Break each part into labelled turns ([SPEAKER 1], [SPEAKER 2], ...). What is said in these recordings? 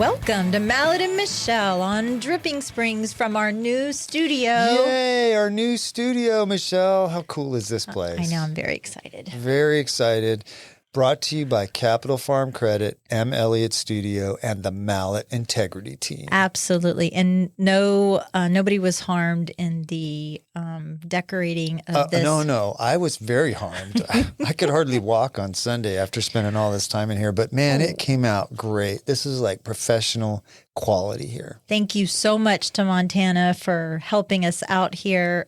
[SPEAKER 1] Welcome to Mallett and Michelle on Dripping Springs from our new studio.
[SPEAKER 2] Yay, our new studio, Michelle. How cool is this place?
[SPEAKER 1] I know, I'm very excited.
[SPEAKER 2] Very excited. Brought to you by Capital Farm Credit, M. Elliott Studio, and the Mallett Integrity Team.
[SPEAKER 1] Absolutely. And nobody was harmed in the decorating of this.
[SPEAKER 2] No. I was very harmed. I could hardly walk on Sunday after spending all this time in here. But, man, it came out great. This is like professional quality here.
[SPEAKER 1] Thank you so much to Montana for helping us out here.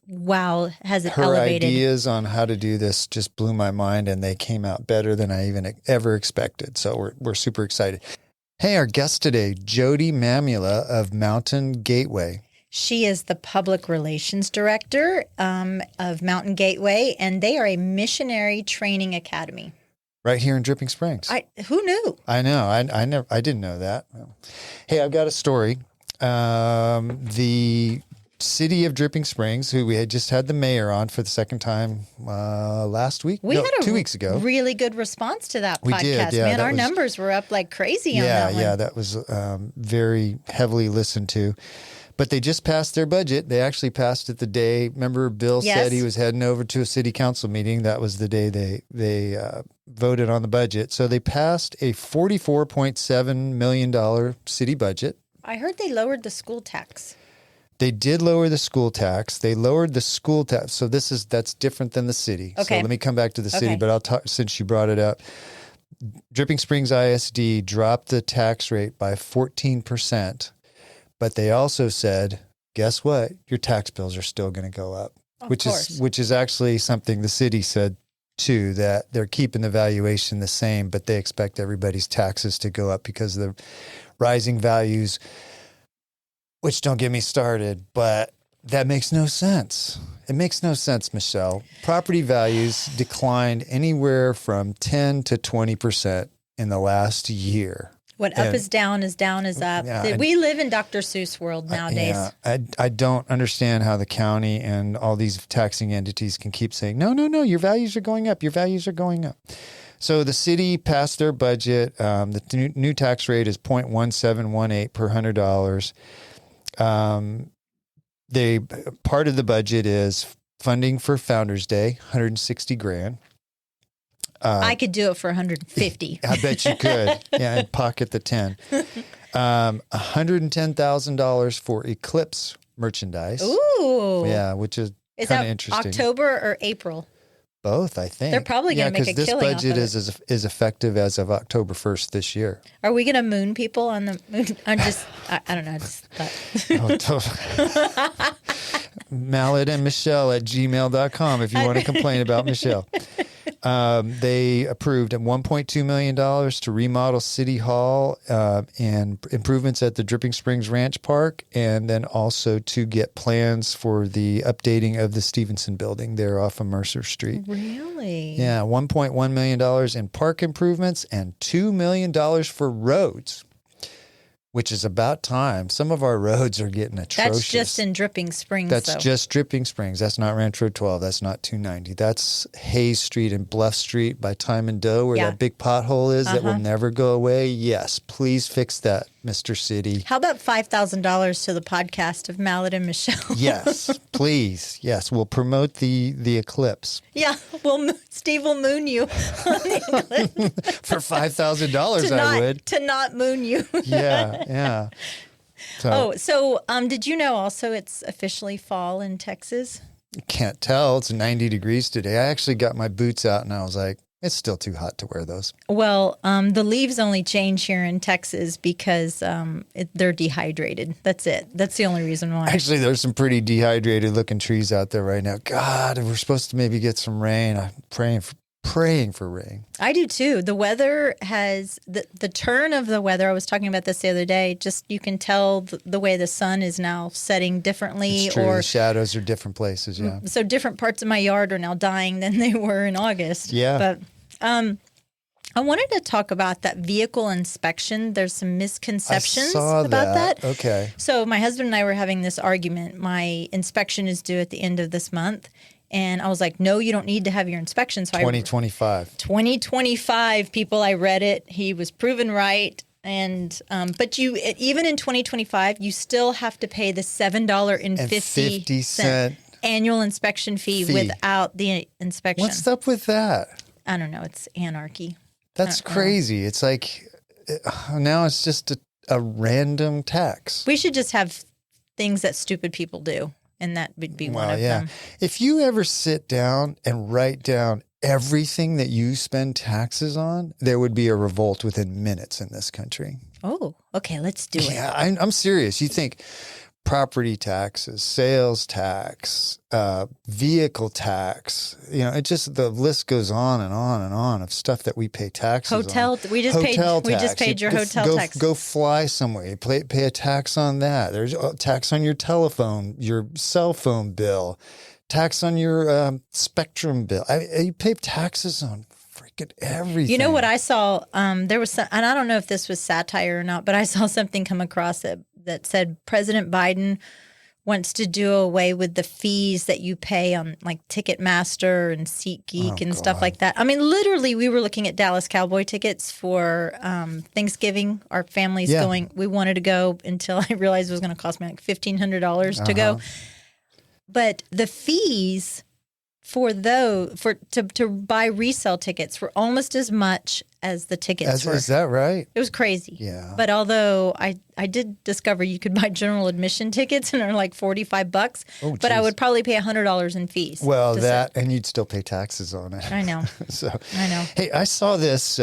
[SPEAKER 1] Wow, has it elevated.
[SPEAKER 2] Her ideas on how to do this just blew my mind, and they came out better than I even ever expected. So we're super excited. Hey, our guest today, Jodi Mamula of Mountain Gateway.
[SPEAKER 1] She is the public relations director of Mountain Gateway, and they are a missionary training academy.
[SPEAKER 2] Right here in Dripping Springs.
[SPEAKER 1] Who knew?
[SPEAKER 2] I know. I didn't know that. Hey, I've got a story. The city of Dripping Springs, who we had just had the mayor on for the second time last week.
[SPEAKER 1] We had
[SPEAKER 2] 2 weeks ago.
[SPEAKER 1] Really good response to that
[SPEAKER 2] We
[SPEAKER 1] podcast.
[SPEAKER 2] did, yeah,
[SPEAKER 1] Man, our numbers were up like crazy on that one.
[SPEAKER 2] Yeah, that was very heavily listened to. But they just passed their budget. They actually passed it the day. Remember, Bill said he was heading over to a city council meeting. That was the day they voted on the budget. So they passed a $44.7 million city budget.
[SPEAKER 1] I heard they lowered the school tax.
[SPEAKER 2] They did lower the school tax. They lowered the school tax. So that's different than the city.
[SPEAKER 1] Okay.
[SPEAKER 2] So let me come back to the city, but I'll talk since you brought it up. Dripping Springs ISD dropped the tax rate by 14%. But they also said, guess what? Your tax bills are still going to go up, which is actually something the city said too, that they're keeping the valuation the same, but they expect everybody's taxes to go up because of the rising values, which don't get me started, but that makes no sense. It makes no sense, Michelle. Property values declined anywhere from 10 to 20% in the last year.
[SPEAKER 1] What up is down is up.
[SPEAKER 2] Yeah,
[SPEAKER 1] we live in Dr. Seuss world nowadays.
[SPEAKER 2] I don't understand how the county and all these taxing entities can keep saying, no, your values are going up. Your values are going up. So the city passed their budget. The new tax rate is 0.1718 per $100. Part of the budget is funding for Founders Day, $160,000.
[SPEAKER 1] I could do it for $150.
[SPEAKER 2] I bet you could. Yeah, and pocket the 10. $110,000 for Eclipse merchandise.
[SPEAKER 1] Ooh.
[SPEAKER 2] Yeah, which is kind of interesting.
[SPEAKER 1] October or April?
[SPEAKER 2] Both, I think.
[SPEAKER 1] They're probably going to make a killing off of it.
[SPEAKER 2] Because this budget is effective as of October 1st this year.
[SPEAKER 1] Are we going to moon people on the moon? I don't know. I just thought.
[SPEAKER 2] Mallett and Michelle at gmail.com if you want to complain about Michelle. They approved $1.2 million to remodel City Hall and improvements at the Dripping Springs Ranch Park, and then also to get plans for the updating of the Stevenson building there off of Mercer Street.
[SPEAKER 1] Really?
[SPEAKER 2] Yeah, $1.1 million in park improvements and $2 million for roads, which is about time. Some of our roads are getting atrocious.
[SPEAKER 1] That's just in Dripping Springs,
[SPEAKER 2] That's just Dripping Springs. That's not Ranch Road 12. That's not 290. That's Hayes Street and Bluff Street by Time and Doe where that big pothole is that will never go away. Yes, please fix that, Mr. City.
[SPEAKER 1] How about $5,000 to the podcast of Mallett and Michelle?
[SPEAKER 2] Yes, please. Yes, we'll promote the eclipse.
[SPEAKER 1] Yeah, Steve will moon you on the eclipse.
[SPEAKER 2] For $5,000, I would.
[SPEAKER 1] To not moon you.
[SPEAKER 2] Yeah.
[SPEAKER 1] So did you know also it's officially fall in Texas?
[SPEAKER 2] Can't tell. It's 90 degrees today. I actually got my boots out and I was like, it's still too hot to wear those.
[SPEAKER 1] Well, the leaves only change here in Texas because they're dehydrated. That's it. That's the only reason why.
[SPEAKER 2] Actually, there's some pretty dehydrated looking trees out there right now. God, we're supposed to maybe get some rain. I'm praying for rain.
[SPEAKER 1] I do too. The weather has the turn of the weather. I was talking about this the other day. Just you can tell the way the sun is now setting differently.
[SPEAKER 2] It's true. The shadows are different places. Yeah.
[SPEAKER 1] So different parts of my yard are now dying than they were in August.
[SPEAKER 2] Yeah.
[SPEAKER 1] But I wanted to talk about that vehicle inspection. There's some misconceptions about that.
[SPEAKER 2] Okay.
[SPEAKER 1] So my husband and I were having this argument. My inspection is due at the end of this month. And I was like, no, you don't need to have your inspection. So
[SPEAKER 2] 2025.
[SPEAKER 1] 2025, people, I read it. He was proven right. And but you even in 2025, you still have to pay the $7.50 annual inspection fee without the inspection.
[SPEAKER 2] What's up with that?
[SPEAKER 1] I don't know. It's anarchy.
[SPEAKER 2] That's crazy. It's like now it's just a random tax.
[SPEAKER 1] We should just have things that stupid people do, and that would be one of them.
[SPEAKER 2] If you ever sit down and write down everything that you spend taxes on, there would be a revolt within minutes in this country.
[SPEAKER 1] Oh, okay, let's do it.
[SPEAKER 2] Yeah, I'm serious. You think property taxes, sales tax, vehicle tax, it just, the list goes on and on and on of stuff that we pay taxes on.
[SPEAKER 1] We just paid your hotel tax.
[SPEAKER 2] Go fly somewhere. You pay a tax on that. There's a tax on your telephone, your cell phone bill, tax on your Spectrum bill. You pay taxes on freaking everything.
[SPEAKER 1] You know what I saw? There was some, and I don't know if this was satire or not, but I saw something come across that said President Biden wants to do away with the fees that you pay on like Ticketmaster and SeatGeek and stuff like that. I mean, literally, we were looking at Dallas Cowboy tickets for Thanksgiving. Our family's going. We wanted to go until I realized it was going to cost me like $1,500 to go. But the fees to buy resale tickets were almost as much as the tickets were.
[SPEAKER 2] Is that right?
[SPEAKER 1] It was crazy.
[SPEAKER 2] Yeah.
[SPEAKER 1] But although I did discover you could buy general admission tickets and they're like $45, but I would probably pay $100 in fees.
[SPEAKER 2] Well, and you'd still pay taxes on it.
[SPEAKER 1] I know. I know.
[SPEAKER 2] Hey, I saw this,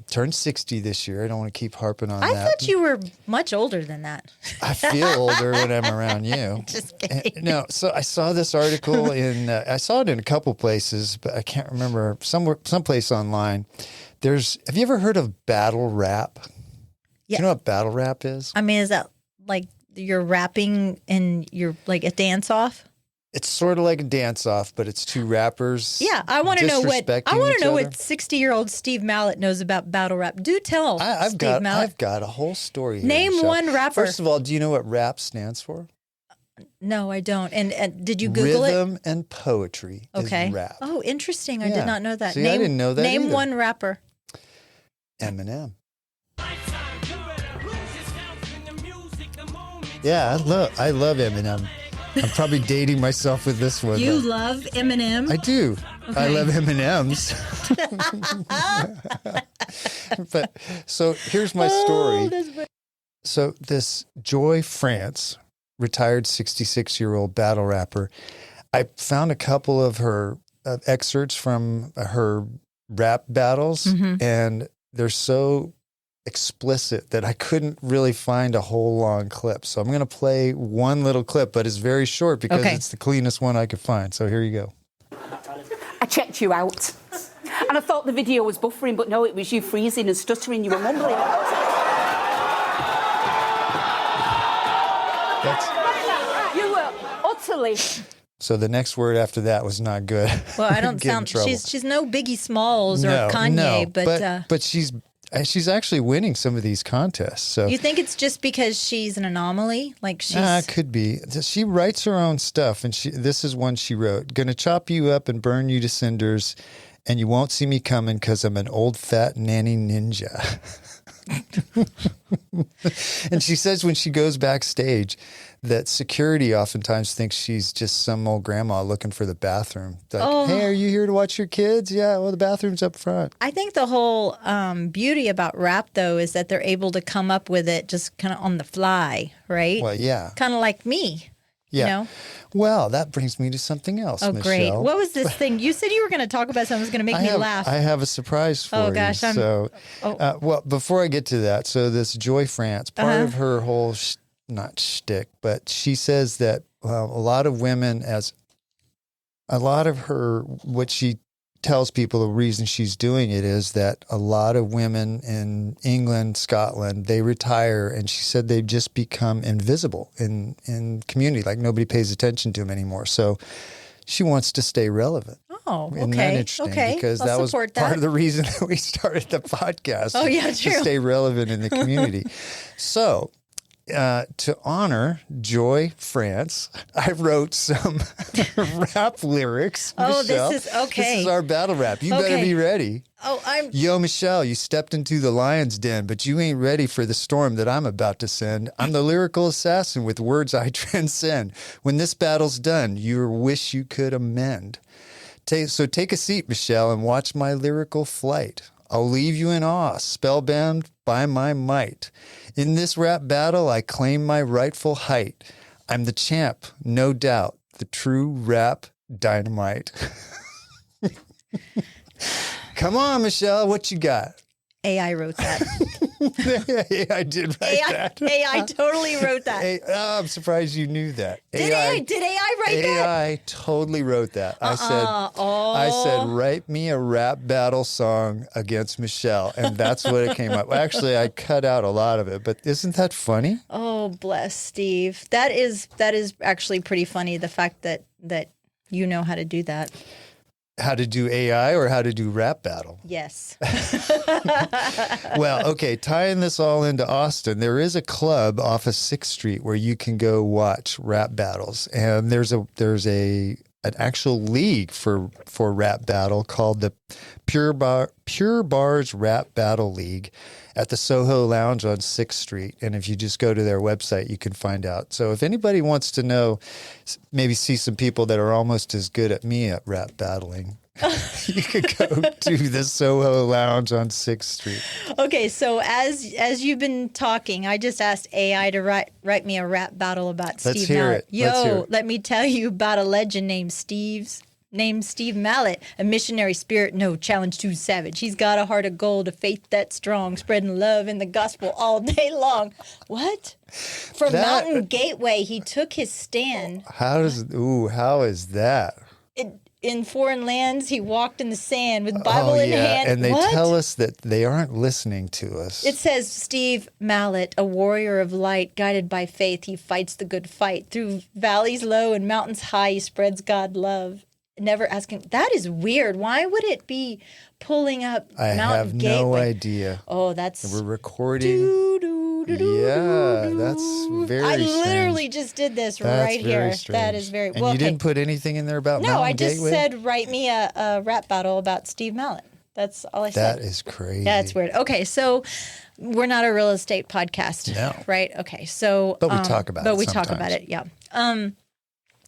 [SPEAKER 2] turned 60 this year. I don't want to keep harping on that.
[SPEAKER 1] I thought you were much older than that.
[SPEAKER 2] I feel older when I'm around you.
[SPEAKER 1] Just kidding.
[SPEAKER 2] No, so I saw this article I saw it in a couple places, but I can't remember, someplace online. Have you ever heard of battle rap?
[SPEAKER 1] Yeah.
[SPEAKER 2] Do you know what battle rap is?
[SPEAKER 1] I mean, is that like you're rapping and you're like a dance off?
[SPEAKER 2] It's sort of like a dance off, but it's two rappers.
[SPEAKER 1] Yeah, I want to know what 60-year-old Steve Mallett knows about battle rap. Do tell Steve Mallett.
[SPEAKER 2] I've got a whole story here.
[SPEAKER 1] Name one rapper.
[SPEAKER 2] First of all, do you know what rap stands for?
[SPEAKER 1] No, I don't. And did you Google
[SPEAKER 2] Rhythm and poetry is rap.
[SPEAKER 1] Oh, interesting. I did not know that.
[SPEAKER 2] See, I didn't know that
[SPEAKER 1] Name
[SPEAKER 2] either.
[SPEAKER 1] one rapper.
[SPEAKER 2] Eminem. Yeah, I love Eminem. I'm probably dating myself with this one.
[SPEAKER 1] You love Eminem?
[SPEAKER 2] I do. Okay. I love M&Ms. But so here's my story. So this Joy France, retired 66-year-old battle rapper, I found a couple of her excerpts from her rap battles, and they're so explicit that I couldn't really find a whole long clip. So I'm going to play one little clip, but it's very short because it's the cleanest one I could find. So here you go.
[SPEAKER 3] I checked you out. And I thought the video was buffering, but no, it was you freezing and stuttering. You were mumbling. You were utterly...
[SPEAKER 2] So the next word after that was not good.
[SPEAKER 1] Well, I don't sound... She's no Biggie Smalls or Kanye,
[SPEAKER 2] but she's actually winning some of these contests. So
[SPEAKER 1] you think it's just because she's an anomaly? Like she's
[SPEAKER 2] could be. She writes her own stuff, and this is one she wrote: "Gonna chop you up and burn you to cinders, and you won't see me coming because I'm an old fat nanny ninja." And she says when she goes backstage that security oftentimes thinks she's just some old grandma looking for the bathroom. Like, hey, are you here to watch your kids? Yeah, well, the bathroom's up front.
[SPEAKER 1] I think the whole beauty about rap, though, is that they're able to come up with it just kind of on the fly, right?
[SPEAKER 2] Well, yeah.
[SPEAKER 1] Kind of like me.
[SPEAKER 2] Yeah.
[SPEAKER 1] You know?
[SPEAKER 2] Well, that brings me to something else,
[SPEAKER 1] Michelle.
[SPEAKER 2] Great.
[SPEAKER 1] What was this thing? You said you were going to talk about something that was going to make me laugh.
[SPEAKER 2] I have a surprise for you.
[SPEAKER 1] Oh, gosh.
[SPEAKER 2] Well, before I get to that, so this Joy France, part of her whole, not shtick, but she says that a lot of women, what she tells people the reason she's doing it is that a lot of women in England, Scotland, they retire, and she said they've just become invisible in community, like nobody pays attention to them anymore. So she wants to stay relevant.
[SPEAKER 1] Oh, okay.
[SPEAKER 2] Isn't that interesting?
[SPEAKER 1] Okay.
[SPEAKER 2] Because that was part of the reason that we started the podcast.
[SPEAKER 1] Oh, yeah, true.
[SPEAKER 2] To stay relevant in the community. So to honor Joy France, I wrote some rap lyrics.
[SPEAKER 1] Oh,
[SPEAKER 2] Michelle.
[SPEAKER 1] this is okay.
[SPEAKER 2] This is our battle rap. You better be ready.
[SPEAKER 1] Oh,
[SPEAKER 2] Yo, Michelle, you stepped into the lion's den, but you ain't ready for the storm that I'm about to send. I'm the lyrical assassin with words I transcend. When this battle's done, you wish you could amend. So take a seat, Michelle, and watch my lyrical flight. I'll leave you in awe, spellbound by my might. In this rap battle, I claim my rightful height. I'm the champ, no doubt, the true rap dynamite. Come on, Michelle, what you got?
[SPEAKER 1] AI wrote that.
[SPEAKER 2] AI did write that.
[SPEAKER 1] AI totally wrote that.
[SPEAKER 2] I'm surprised you knew that.
[SPEAKER 1] Did AI write that?
[SPEAKER 2] AI totally wrote that. I said, write me a rap battle song against Michelle, and that's what it came up. Actually, I cut out a lot of it, but isn't that funny?
[SPEAKER 1] Oh, bless Steve. That is actually pretty funny. The fact that you know how to do that.
[SPEAKER 2] How to do AI or how to do rap battle?
[SPEAKER 1] Yes.
[SPEAKER 2] Well, okay, tying this all into Austin, there is a club off of 6th Street where you can go watch rap battles. And there's an actual league for rap battle called the Pure Bars Rap Battle League at the Soho Lounge on 6th Street. And if you just go to their website, you can find out. So if anybody wants to know, maybe see some people that are almost as good at me at rap battling, you could go to the Soho Lounge on 6th Street.
[SPEAKER 1] Okay, so as you've been talking, I just asked AI to write me a rap battle about Steve Mallett. Let me tell you about a legend named Steve Mallett, a missionary spirit, no challenge too savage. He's got a heart of gold, a faith that's strong, spreading love in the gospel all day long. What? From Mountain Gateway, he took his stand.
[SPEAKER 2] How is that?
[SPEAKER 1] In foreign lands, he walked in the sand with Bible in hand.
[SPEAKER 2] And they tell us that they aren't listening to us.
[SPEAKER 1] It says, Steve Mallett, a warrior of light, guided by faith, he fights the good fight. Through valleys low and mountains high, he spreads God love. Never asking. That is weird. Why would it be pulling up Mountain Gateway?
[SPEAKER 2] I have no idea.
[SPEAKER 1] Oh, that's...
[SPEAKER 2] We're recording. That's very
[SPEAKER 1] I literally just did this right here. That is very...
[SPEAKER 2] And you didn't put anything in there about Mountain Gateway?
[SPEAKER 1] No, I just said, write me a rap battle about Steve Mallett. That's all I said.
[SPEAKER 2] That is crazy.
[SPEAKER 1] That's weird. Okay, so we're not a real estate podcast.
[SPEAKER 2] No.
[SPEAKER 1] Right? Okay, so...
[SPEAKER 2] But we talk about it
[SPEAKER 1] But we talk about it, yeah.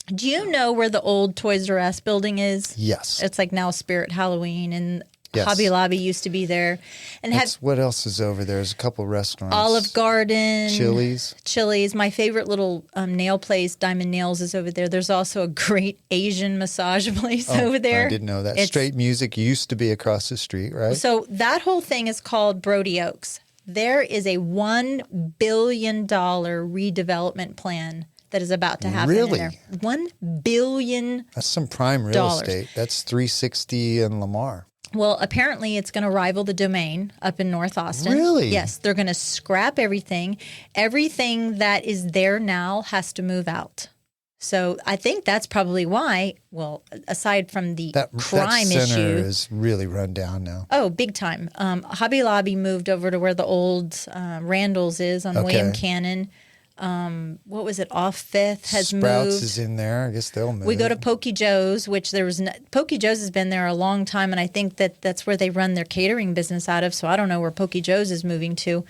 [SPEAKER 1] Do you know where the old Toys R Us building is?
[SPEAKER 2] Yes.
[SPEAKER 1] It's like now Spirit Halloween, and Hobby Lobby used to be there. And
[SPEAKER 2] what else is over there? There's a couple restaurants.
[SPEAKER 1] Olive Garden.
[SPEAKER 2] Chili's.
[SPEAKER 1] My favorite little nail place, Diamond Nails, is over there. There's also a great Asian massage place over there.
[SPEAKER 2] I didn't know that. Straight Music used to be across the street, right?
[SPEAKER 1] So that whole thing is called Brody Oaks. There is a $1 billion redevelopment plan that is about to happen.
[SPEAKER 2] Really?
[SPEAKER 1] In there. $1 billion.
[SPEAKER 2] That's some prime real estate. That's 360 in Lamar.
[SPEAKER 1] Well, apparently it's going to rival the Domain up in North Austin.
[SPEAKER 2] Really?
[SPEAKER 1] Yes. They're going to scrap everything. Everything that is there now has to move out. So I think that's probably why, well, aside from the crime
[SPEAKER 2] that center
[SPEAKER 1] issue.
[SPEAKER 2] is really run down now.
[SPEAKER 1] Oh, big time. Hobby Lobby moved over to where the old Randall's is on William Cannon. What was it? Off 5th has moved.
[SPEAKER 2] Sprouts is in there. I guess they'll move.
[SPEAKER 1] We go to Pokey Joe's, which Pokey Joe's has been there a long time, and I think that's where they run their catering business out of. So I don't know where Pokey Joe's is moving to,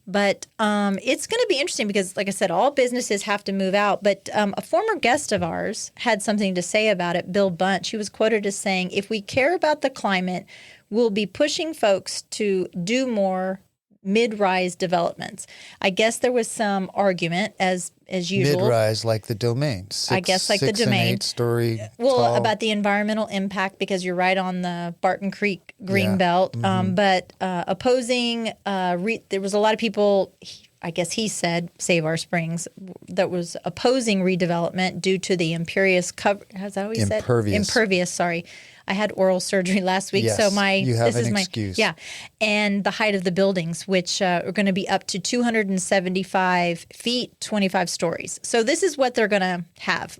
[SPEAKER 1] but it's going to be interesting because, like I said, all businesses have to move out. But a former guest of ours had something to say about it. Bill Bunch. He was quoted as saying, "If we care about the climate, we'll be pushing folks to do more mid-rise developments." I guess there was some argument as usual.
[SPEAKER 2] Mid-rise, like the Domain.
[SPEAKER 1] I guess like the Domain.
[SPEAKER 2] 8-story
[SPEAKER 1] tall. About the environmental impact because you're right on the Barton Creek Greenbelt.
[SPEAKER 2] Mm-hmm.
[SPEAKER 1] But opposing, there was a lot of people. I guess he said Save Our Springs that was opposing redevelopment due to the impervious cover. How's that what he said? Impervious. Sorry. I had oral surgery last week,
[SPEAKER 2] yes,
[SPEAKER 1] so
[SPEAKER 2] you have an excuse.
[SPEAKER 1] Yeah, and the height of the buildings, which are going to be up to 275 feet, 25 stories. So this is what they're going to have.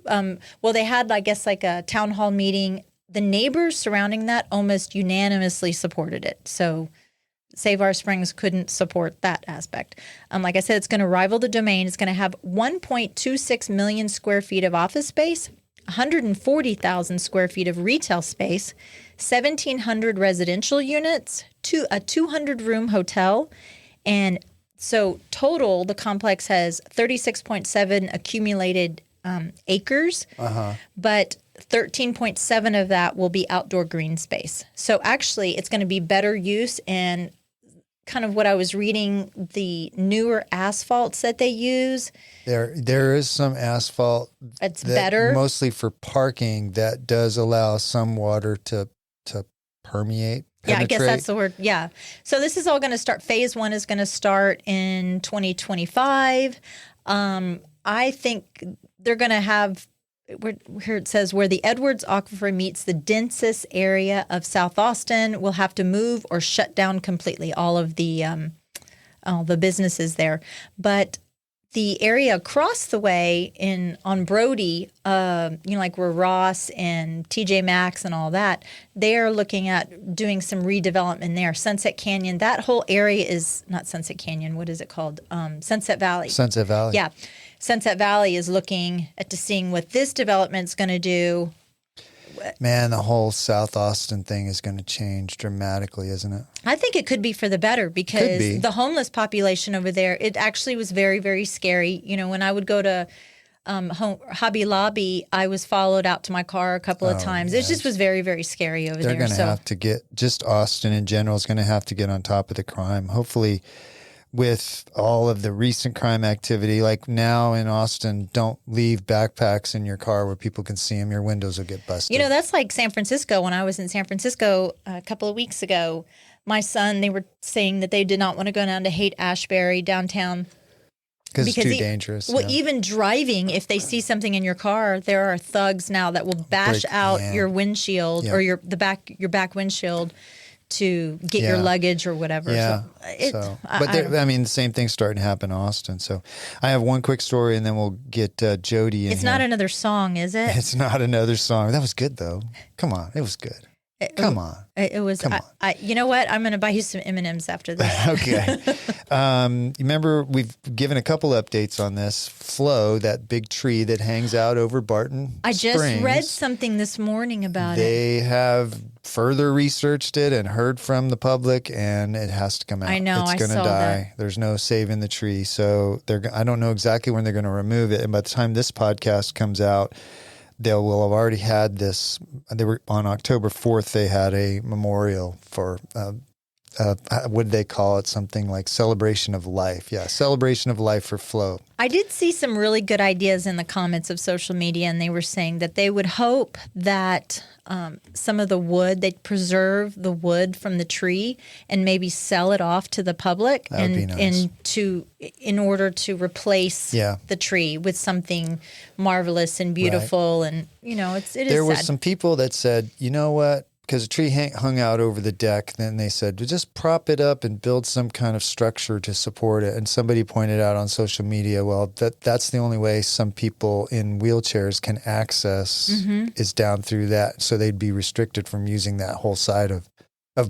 [SPEAKER 1] Well, they had, I guess, like a town hall meeting. The neighbors surrounding that almost unanimously supported it. So Save Our Springs couldn't support that aspect. Like I said, it's going to rival the Domain. It's going to have 1.26 million square feet of office space, 140,000 square feet of retail space, 1,700 residential units, a 200-room hotel, and so total, the complex has 36.7 accumulated acres, but 13.7 of that will be outdoor green space. So actually, it's going to be better use, and kind of what I was reading, the newer asphalts that they use.
[SPEAKER 2] There is some asphalt.
[SPEAKER 1] It's better.
[SPEAKER 2] Mostly for parking that does allow some water to permeate.
[SPEAKER 1] Yeah, I guess that's the word. Yeah. So this is all going to start. Phase 1 is going to start in 2025. I think they're going to have, here it says, where the Edwards Aquifer meets the densest area of South Austin, will have to move or shut down completely all the businesses there. But the area across the way on Brody, like where Ross and TJ Maxx and all that, they are looking at doing some redevelopment there. Sunset Canyon, that whole area is not Sunset Canyon. What is it called? Sunset Valley.
[SPEAKER 2] Sunset Valley.
[SPEAKER 1] Yeah. Sunset Valley is looking at seeing what this development's going to do.
[SPEAKER 2] Man, the whole South Austin thing is going to change dramatically, isn't it?
[SPEAKER 1] I think it could be for the better, because the homeless population over there, it actually was very, very scary. You know, when I would go to Hobby Lobby, I was followed out to my car a couple of times. It just was very, very scary over there.
[SPEAKER 2] They're going to have to get, just Austin in general is going to have to get on top of the crime. Hopefully, with all of the recent crime activity, like now in Austin, don't leave backpacks in your car where people can see them. Your windows will get busted.
[SPEAKER 1] You know, that's like San Francisco. When I was in San Francisco a couple of weeks ago, my son, they were saying that they did not want to go down to Haight-Ashbury downtown.
[SPEAKER 2] Because it's too dangerous.
[SPEAKER 1] Well, even driving, if they see something in your car, there are thugs now that will bash out your windshield or your back windshield to get your luggage or whatever.
[SPEAKER 2] Yeah. The same thing's starting to happen in Austin. So I have one quick story, and then we'll get Jodi in.
[SPEAKER 1] It's not another song, is it?
[SPEAKER 2] It's not another song. That was good, though. Come on. It was good. Come on.
[SPEAKER 1] It was. Come on. You know what? I'm going to buy you some M&Ms after this.
[SPEAKER 2] Okay. Remember, we've given a couple updates on this. Flo, that big tree that hangs out over Barton
[SPEAKER 1] I just read something this morning about it.
[SPEAKER 2] They have further researched it and heard from the public, and it has to come out.
[SPEAKER 1] I know.
[SPEAKER 2] It's going to die. That. There's no saving the tree. So I don't know exactly when they're going to remove it. And by the time this podcast comes out, they will have already had this. They were on October 4th. They had a memorial for what did they call it? Something like Celebration of Life. Yeah, Celebration of Life for Flo.
[SPEAKER 1] I did see some really good ideas in the comments of social media, and they were saying that they would hope that some of the wood, they'd preserve the wood from the tree and maybe sell it off to the public,
[SPEAKER 2] that would be nice.
[SPEAKER 1] in order to replace the tree with something marvelous and beautiful. Right. And it is.
[SPEAKER 2] There were some people that said, you know what? Because the tree hung out over the deck, then they said, just prop it up and build some kind of structure to support it. And somebody pointed out on social media, well, that's the only way some people in wheelchairs can access is down through that. So they'd be restricted from using that whole side of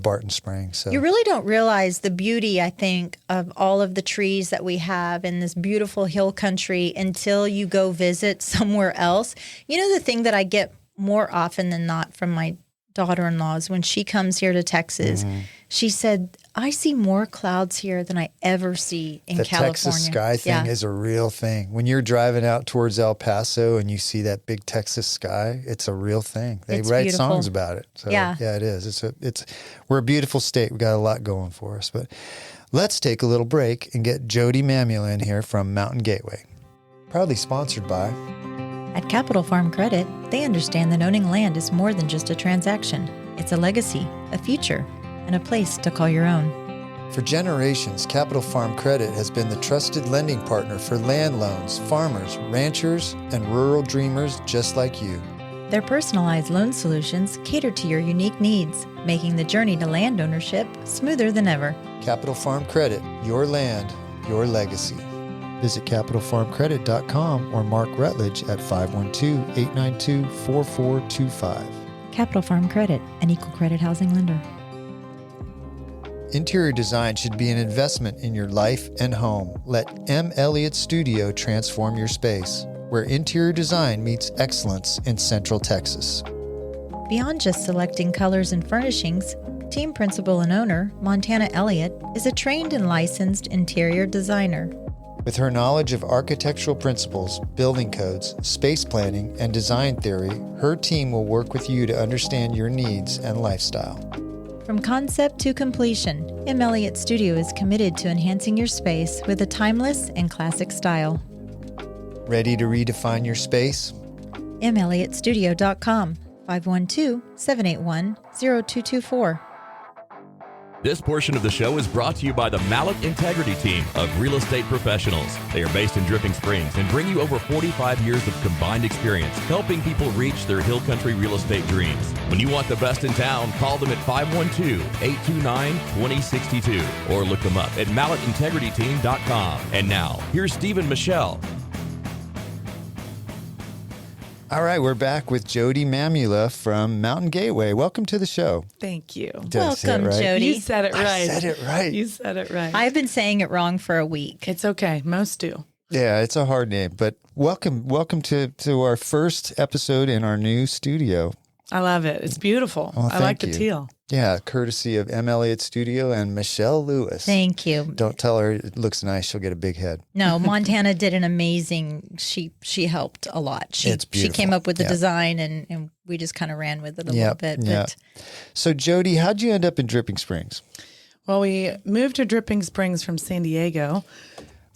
[SPEAKER 2] Barton Springs. So
[SPEAKER 1] you really don't realize the beauty, I think, of all of the trees that we have in this beautiful hill country until you go visit somewhere else. You know, the thing that I get more often than not from my daughter-in-laws, when she comes here to Texas, she said, I see more clouds here than I ever see in California.
[SPEAKER 2] The Texas sky thing is a real thing. When you're driving out towards El Paso and you see that big Texas sky, it's a real thing. They write songs about it. So yeah, it is. We're a beautiful state. We got a lot going for us. But let's take a little break and get Jodi Mamula in here from Mountain Gateway. Proudly sponsored by
[SPEAKER 1] At Capital Farm Credit, they understand that owning land is more than just a transaction. It's a legacy, a future, and a place to call your own.
[SPEAKER 2] For generations, Capital Farm Credit has been the trusted lending partner for land loans, farmers, ranchers, and rural dreamers just like you.
[SPEAKER 1] Their personalized loan solutions cater to your unique needs, making the journey to land ownership smoother than ever.
[SPEAKER 2] Capital Farm Credit, your land, your legacy. Visit CapitalFarmCredit.com or Mark Rutledge at 512-892-4425.
[SPEAKER 1] Capital Farm Credit, an equal credit housing lender.
[SPEAKER 2] Interior design should be an investment in your life and home. Let M. Elliott Studio transform your space, where interior design meets excellence in Central Texas.
[SPEAKER 1] Beyond just selecting colors and furnishings, team principal and owner, Montana Elliott, is a trained and licensed interior designer.
[SPEAKER 2] With her knowledge of architectural principles, building codes, space planning, and design theory, her team will work with you to understand your needs and lifestyle.
[SPEAKER 1] From concept to completion, M. Elliott Studio is committed to enhancing your space with a timeless and classic style.
[SPEAKER 2] Ready to redefine your space?
[SPEAKER 1] melliottstudio.com, 512-781-0224.
[SPEAKER 4] This portion of the show is brought to you by the Mallett Integrity Team of real estate professionals. They are based in Dripping Springs and bring you over 45 years of combined experience helping people reach their hill country real estate dreams. When you want the best in town, call them at 512-829-2062 or look them up at mallettintegrityteam.com. And now, here's Steve and Michelle.
[SPEAKER 2] All right, we're back with Jodi Mamula from Mountain Gateway. Welcome to the show.
[SPEAKER 5] Thank you.
[SPEAKER 2] Did I say it
[SPEAKER 1] Welcome,
[SPEAKER 2] right?
[SPEAKER 1] Jodi.
[SPEAKER 5] You said it right.
[SPEAKER 2] I said it right.
[SPEAKER 5] You said it right.
[SPEAKER 1] I've been saying it wrong for a week.
[SPEAKER 5] It's okay. Most do.
[SPEAKER 2] Yeah, it's a hard name, but welcome to our first episode in our new studio.
[SPEAKER 5] I love it. It's beautiful.
[SPEAKER 2] Oh,
[SPEAKER 5] I like
[SPEAKER 2] thank
[SPEAKER 5] the
[SPEAKER 2] you.
[SPEAKER 5] teal.
[SPEAKER 2] Yeah, courtesy of M. Elliott Studio and Michelle Lewis.
[SPEAKER 1] Thank you.
[SPEAKER 2] Don't tell her it looks nice. She'll get a big head.
[SPEAKER 1] No, Montana did an amazing, she helped a lot.
[SPEAKER 2] It's
[SPEAKER 1] She came
[SPEAKER 2] beautiful.
[SPEAKER 1] up with the
[SPEAKER 2] Yeah.
[SPEAKER 1] design and we just kind of ran with it a little bit.
[SPEAKER 2] Yeah.
[SPEAKER 1] But
[SPEAKER 2] So, Jodi, how'd you end up in Dripping Springs?
[SPEAKER 5] Well, we moved to Dripping Springs from San Diego.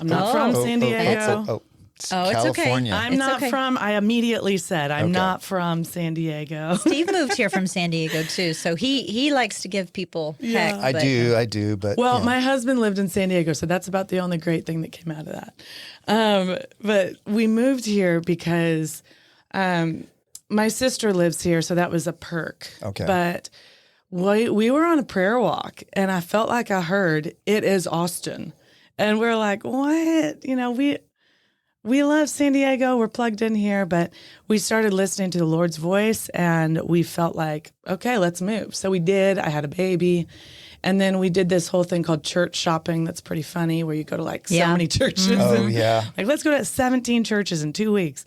[SPEAKER 5] I'm not from San Diego.
[SPEAKER 2] It's
[SPEAKER 1] Oh, it's okay.
[SPEAKER 2] California.
[SPEAKER 5] I'm
[SPEAKER 1] It's
[SPEAKER 5] not
[SPEAKER 1] okay.
[SPEAKER 5] I immediately said, I'm
[SPEAKER 2] Okay.
[SPEAKER 5] not from San Diego.
[SPEAKER 1] Steve moved here from San Diego too, so he likes to give people heck.
[SPEAKER 2] I
[SPEAKER 1] but-
[SPEAKER 2] do, but
[SPEAKER 5] Well,
[SPEAKER 2] yeah.
[SPEAKER 5] my husband lived in San Diego, so that's about the only great thing that came out of that. But we moved here because my sister lives here, so that was a perk.
[SPEAKER 2] Okay.
[SPEAKER 5] But we were on a prayer walk, and I felt like I heard, "It is Austin." And we're like, what? You know, we love San Diego. We're plugged in here, but we started listening to the Lord's voice and we felt like, okay, let's move. So we did. I had a baby. And then we did this whole thing called church shopping. That's pretty funny, where you go to like so
[SPEAKER 1] Yeah.
[SPEAKER 5] many churches.
[SPEAKER 2] Oh,
[SPEAKER 5] and,
[SPEAKER 2] yeah.
[SPEAKER 5] Like, let's go to 17 churches in 2 weeks.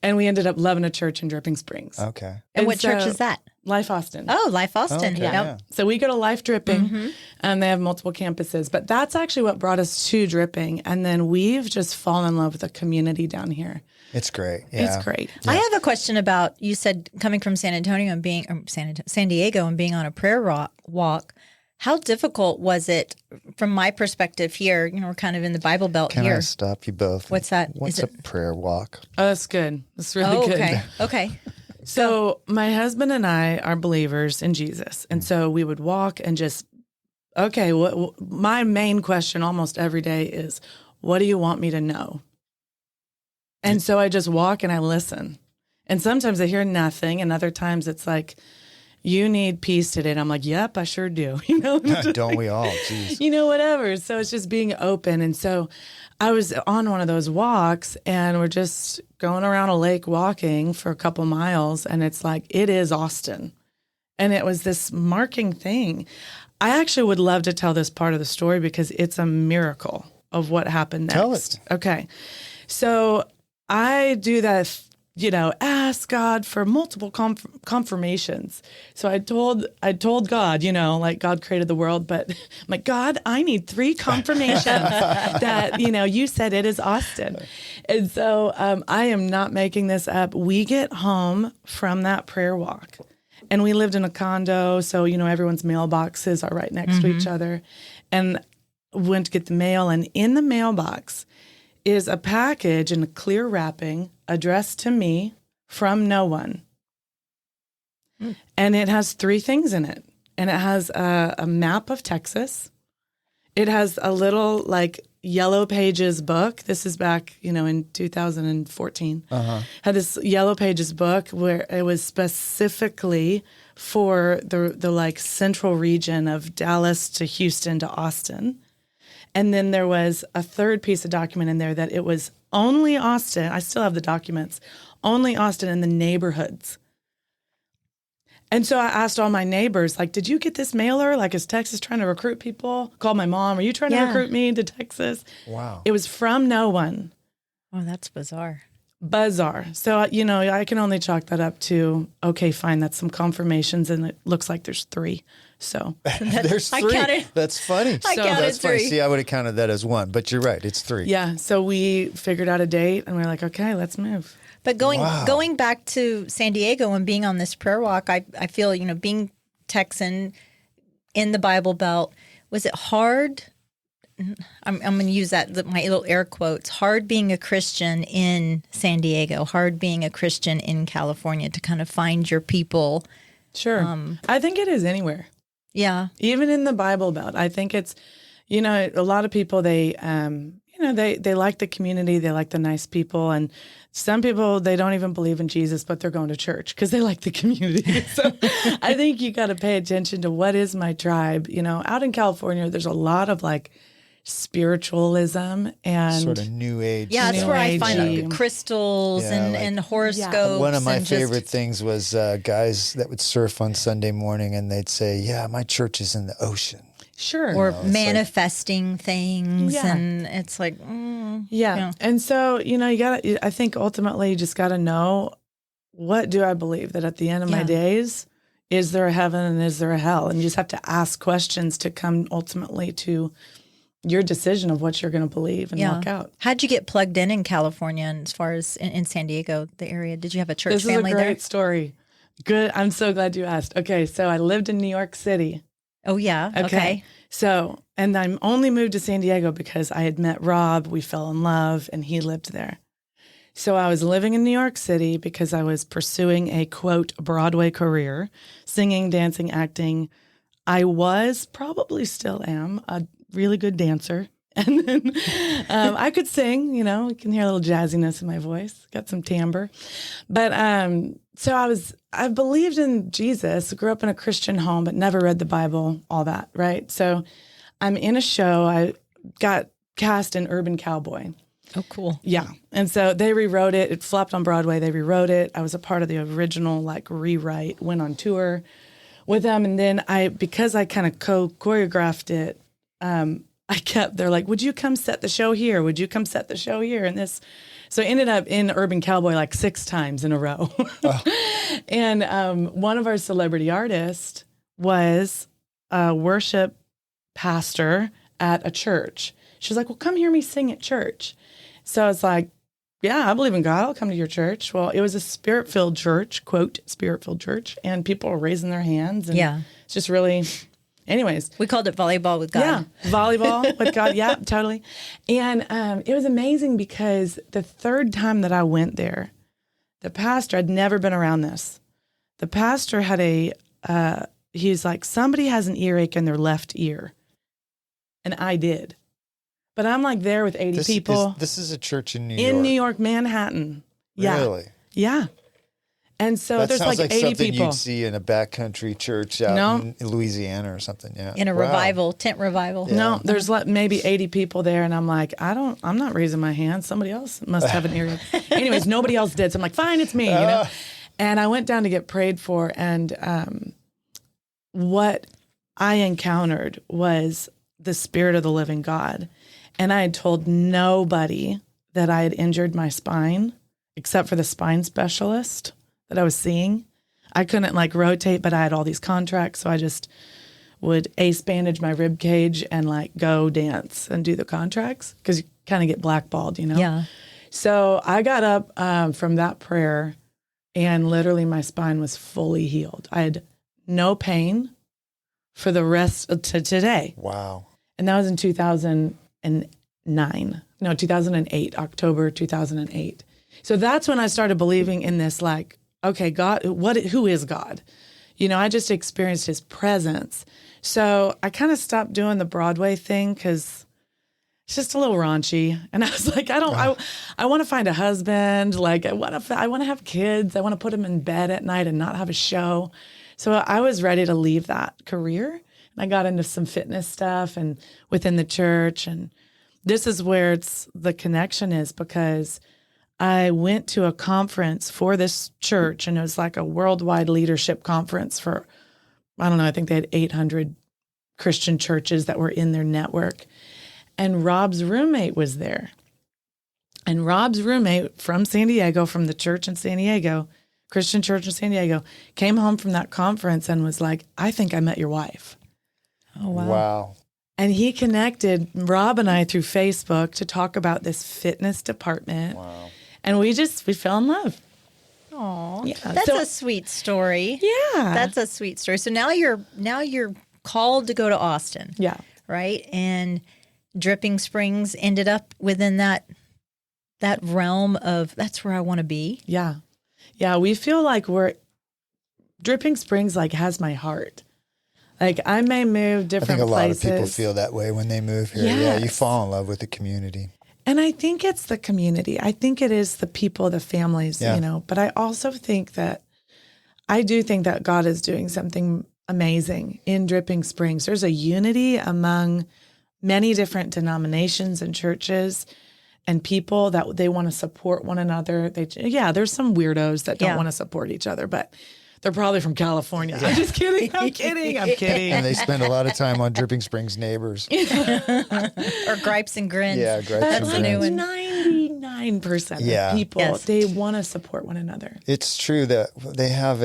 [SPEAKER 5] And we ended up loving a church in Dripping Springs.
[SPEAKER 2] Okay.
[SPEAKER 1] And what church
[SPEAKER 5] so-
[SPEAKER 1] is that?
[SPEAKER 5] Life Austin.
[SPEAKER 1] Oh, Life Austin.
[SPEAKER 2] Okay,
[SPEAKER 1] Yep.
[SPEAKER 2] yeah.
[SPEAKER 5] So we go to Life Dripping, and they have multiple campuses. But that's actually what brought us to Dripping. And then we've just fallen in love with the community down here.
[SPEAKER 2] It's great. Yeah.
[SPEAKER 5] It's great.
[SPEAKER 1] I have a question about, you said coming from San Antonio and being San Diego and being on a prayer walk. How difficult was it from my perspective here? You know, we're kind of in the Bible Belt
[SPEAKER 2] Can
[SPEAKER 1] here.
[SPEAKER 2] I stop you both?
[SPEAKER 1] What's that?
[SPEAKER 2] What's
[SPEAKER 1] Is
[SPEAKER 2] a prayer walk?
[SPEAKER 5] Oh, that's good. That's really
[SPEAKER 1] Oh,
[SPEAKER 5] good.
[SPEAKER 1] okay. Okay.
[SPEAKER 5] So my husband and I are believers in Jesus. And so we would walk and just, okay, my main question almost every day is, what do you want me to know? And so I just walk and I listen. And sometimes I hear nothing. And other times it's like, you need peace today. And I'm like, yep, I sure do. You know,
[SPEAKER 2] Don't we all? Jeez.
[SPEAKER 5] you know, whatever. So it's just being open. And so I was on one of those walks and we're just going around a lake walking for a couple miles. And it's like, it is Austin. And it was this marking thing. I actually would love to tell this part of the story because it's a miracle of what happened next.
[SPEAKER 2] Tell it.
[SPEAKER 5] Okay. So I do that, you know, ask God for multiple confirmations. So I told God, you know, like God created the world, but I'm like, God, I need 3 confirmations that, you know, you said it is Austin. And so I am not making this up. We get home from that prayer walk and we lived in a condo. So, you know, everyone's mailboxes are right next to each other, and went to get the mail. And in the mailbox is a package in a clear wrapping addressed to me from no one. And it has 3 things in it. And it has a map of Texas. It has a little like Yellow Pages book. This is back, you know, in 2014. Had this Yellow Pages book where it was specifically for the like central region of Dallas to Houston to Austin. And then there was a 3rd piece of document in there that it was only Austin. I still have the documents. Only Austin and the neighborhoods. And so I asked all my neighbors, like, did you get this mailer? Like, is Texas trying to recruit people? Called my mom. Are you trying to recruit me to Texas?
[SPEAKER 2] Wow.
[SPEAKER 5] It was from no one.
[SPEAKER 1] Oh, that's bizarre.
[SPEAKER 5] Bizarre. So, I can only chalk that up to, okay, fine, that's some confirmations, and it looks like there's 3. So
[SPEAKER 2] There's 3. That's funny.
[SPEAKER 1] I counted
[SPEAKER 2] That's funny.
[SPEAKER 1] 3.
[SPEAKER 2] See, I would have counted that as 1, but you're right. It's 3.
[SPEAKER 5] yeah, so we figured out a date, and we're like, okay, let's move.
[SPEAKER 1] But going back to San Diego and being on this prayer walk, I feel, being Texan in the Bible Belt, was it hard? I'm going to use that, my little air quotes, hard being a Christian in San Diego, hard being a Christian in California to kind of find your people.
[SPEAKER 5] Sure. I think it is anywhere.
[SPEAKER 1] Yeah.
[SPEAKER 5] Even in the Bible Belt. I think it's, a lot of people, they like the community, they like the nice people, and some people, they don't even believe in Jesus, but they're going to church because they like the community. So I think you got to pay attention to what is my tribe. Out in California, there's a lot of like spiritualism and
[SPEAKER 2] sort of new age.
[SPEAKER 1] Yeah, that's
[SPEAKER 5] New
[SPEAKER 1] where I
[SPEAKER 5] age-y.
[SPEAKER 1] find like crystals
[SPEAKER 2] Yeah, like-
[SPEAKER 1] and horoscopes.
[SPEAKER 2] One of my
[SPEAKER 1] and just-
[SPEAKER 2] favorite things was guys that would surf on Sunday morning and they'd say, yeah, my church is in the ocean.
[SPEAKER 5] sure.
[SPEAKER 1] or manifesting things,
[SPEAKER 5] Yeah.
[SPEAKER 1] and it's like,
[SPEAKER 5] Yeah. And so, I think ultimately you just got to know, what do I believe? That at the end of my days, is there a heaven and is there a hell? And you just have to ask questions to come ultimately to your decision of what you're going to believe and walk out.
[SPEAKER 1] How'd you get plugged in California, and as far as in San Diego, the area? Did you have a church
[SPEAKER 5] This
[SPEAKER 1] family
[SPEAKER 5] is a great
[SPEAKER 1] there?
[SPEAKER 5] story. Good. I'm so glad you asked. Okay. So I lived in New York City.
[SPEAKER 1] Oh, yeah. Okay.
[SPEAKER 5] So, and I only moved to San Diego because I had met Rob. We fell in love and he lived there. So I was living in New York City because I was pursuing a, quote, Broadway career, singing, dancing, acting. I was, probably still am, a really good dancer. And then I could sing, you can hear a little jazziness in my voice, got some timbre. But so I believed in Jesus, grew up in a Christian home, but never read the Bible, all that, right? So I'm in a show. I got cast in Urban Cowboy.
[SPEAKER 1] Oh, cool.
[SPEAKER 5] Yeah. And so they rewrote it. It flopped on Broadway. They rewrote it. I was a part of the original, rewrite, went on tour with them. And then because I kind of choreographed it, they're like, would you come set the show here? Would you come set the show here? And so I ended up in Urban Cowboy 6 times in a row. Oh. And one of our celebrity artists was a worship pastor at a church. She was like, well, come hear me sing at church. So I was like, yeah, I believe in God. I'll come to your church. Well, it was a spirit-filled church, quote, spirit-filled church. And people were raising their hands. And it's just really... Anyways.
[SPEAKER 1] We called it volleyball with God.
[SPEAKER 5] Yeah, volleyball with God. Yeah, totally. And it was amazing because the third time that I went there, the pastor, I'd never been around this. The pastor had he's like, somebody has an earache in their left ear. And I did. But I'm there with 80 people.
[SPEAKER 2] This is a church in New York.
[SPEAKER 5] In New York, Manhattan. Yeah.
[SPEAKER 2] Really?
[SPEAKER 5] Yeah. And so
[SPEAKER 2] That
[SPEAKER 5] there's
[SPEAKER 2] sounds like
[SPEAKER 5] 80
[SPEAKER 2] something
[SPEAKER 5] people.
[SPEAKER 2] you'd see in a backcountry church out in Louisiana or something. Yeah,
[SPEAKER 1] In a revival, tent revival.
[SPEAKER 2] Yeah.
[SPEAKER 5] No, there's maybe 80 people there, and I'm like, I'm not raising my hand. Somebody else must have an earache. Anyways, nobody else did, so I'm like, fine, it's me, And I went down to get prayed for, and what I encountered was the Spirit of the living God, and I had told nobody that I had injured my spine, except for the spine specialist that I was seeing. I couldn't rotate, but I had all these contracts. So I just would bandage my rib cage and go dance and do the contracts because you kind of get blackballed,
[SPEAKER 1] Yeah.
[SPEAKER 5] So I got up from that prayer and literally my spine was fully healed. I had no pain for the rest of today.
[SPEAKER 2] Wow.
[SPEAKER 5] And that was in 2008, October 2008. So that's when I started believing in this, okay, God, who is God? I just experienced his presence. So I kind of stopped doing the Broadway thing because it's just a little raunchy. And I was like, I want to find a husband. I want to have kids. I want to put them in bed at night and not have a show. So I was ready to leave that career. And I got into some fitness stuff and within the church. And this is where the connection is, because I went to a conference for this church, and it was like a worldwide leadership conference for, I don't know, I think they had 800 Christian churches that were in their network. And Rob's roommate was there. And Rob's roommate from San Diego, from the church in San Diego, Christian church in San Diego, came home from that conference and was like, I think I met your wife.
[SPEAKER 1] Oh, wow.
[SPEAKER 2] Wow.
[SPEAKER 5] And he connected Rob and I through Facebook to talk about this fitness department.
[SPEAKER 2] Wow.
[SPEAKER 5] And we fell in love.
[SPEAKER 1] Aw,
[SPEAKER 5] Yeah,
[SPEAKER 1] that's
[SPEAKER 5] so-
[SPEAKER 1] a sweet story.
[SPEAKER 5] Yeah.
[SPEAKER 1] That's a sweet story. So now you're called to go to Austin.
[SPEAKER 5] Yeah.
[SPEAKER 1] Right? And Dripping Springs ended up within that realm of that's where I want to be.
[SPEAKER 5] Yeah. Yeah. We feel like Dripping Springs like has my heart. Like I may move
[SPEAKER 2] I
[SPEAKER 5] different
[SPEAKER 2] think a lot
[SPEAKER 5] places.
[SPEAKER 2] of people feel that way when they move here. Yeah, you
[SPEAKER 5] Yes.
[SPEAKER 2] fall in love with the community.
[SPEAKER 5] And I think it's the community. I think it is the people, the families,
[SPEAKER 2] Yeah.
[SPEAKER 5] but I also think that God is doing something amazing in Dripping Springs. There's a unity among many different denominations and churches and people that they want to support one another. There's some weirdos that don't want to support each other, but they're probably from California. I'm just kidding. I'm kidding.
[SPEAKER 2] And they spend a lot of time on Dripping Springs neighbors.
[SPEAKER 1] Or Gripes and Grins.
[SPEAKER 2] Yeah, Gripes
[SPEAKER 1] That's
[SPEAKER 2] and
[SPEAKER 1] the new
[SPEAKER 2] Grins.
[SPEAKER 1] one.
[SPEAKER 5] 99%
[SPEAKER 2] Yeah.
[SPEAKER 5] of people,
[SPEAKER 1] Yes.
[SPEAKER 5] they want to support one another.
[SPEAKER 2] It's true that they have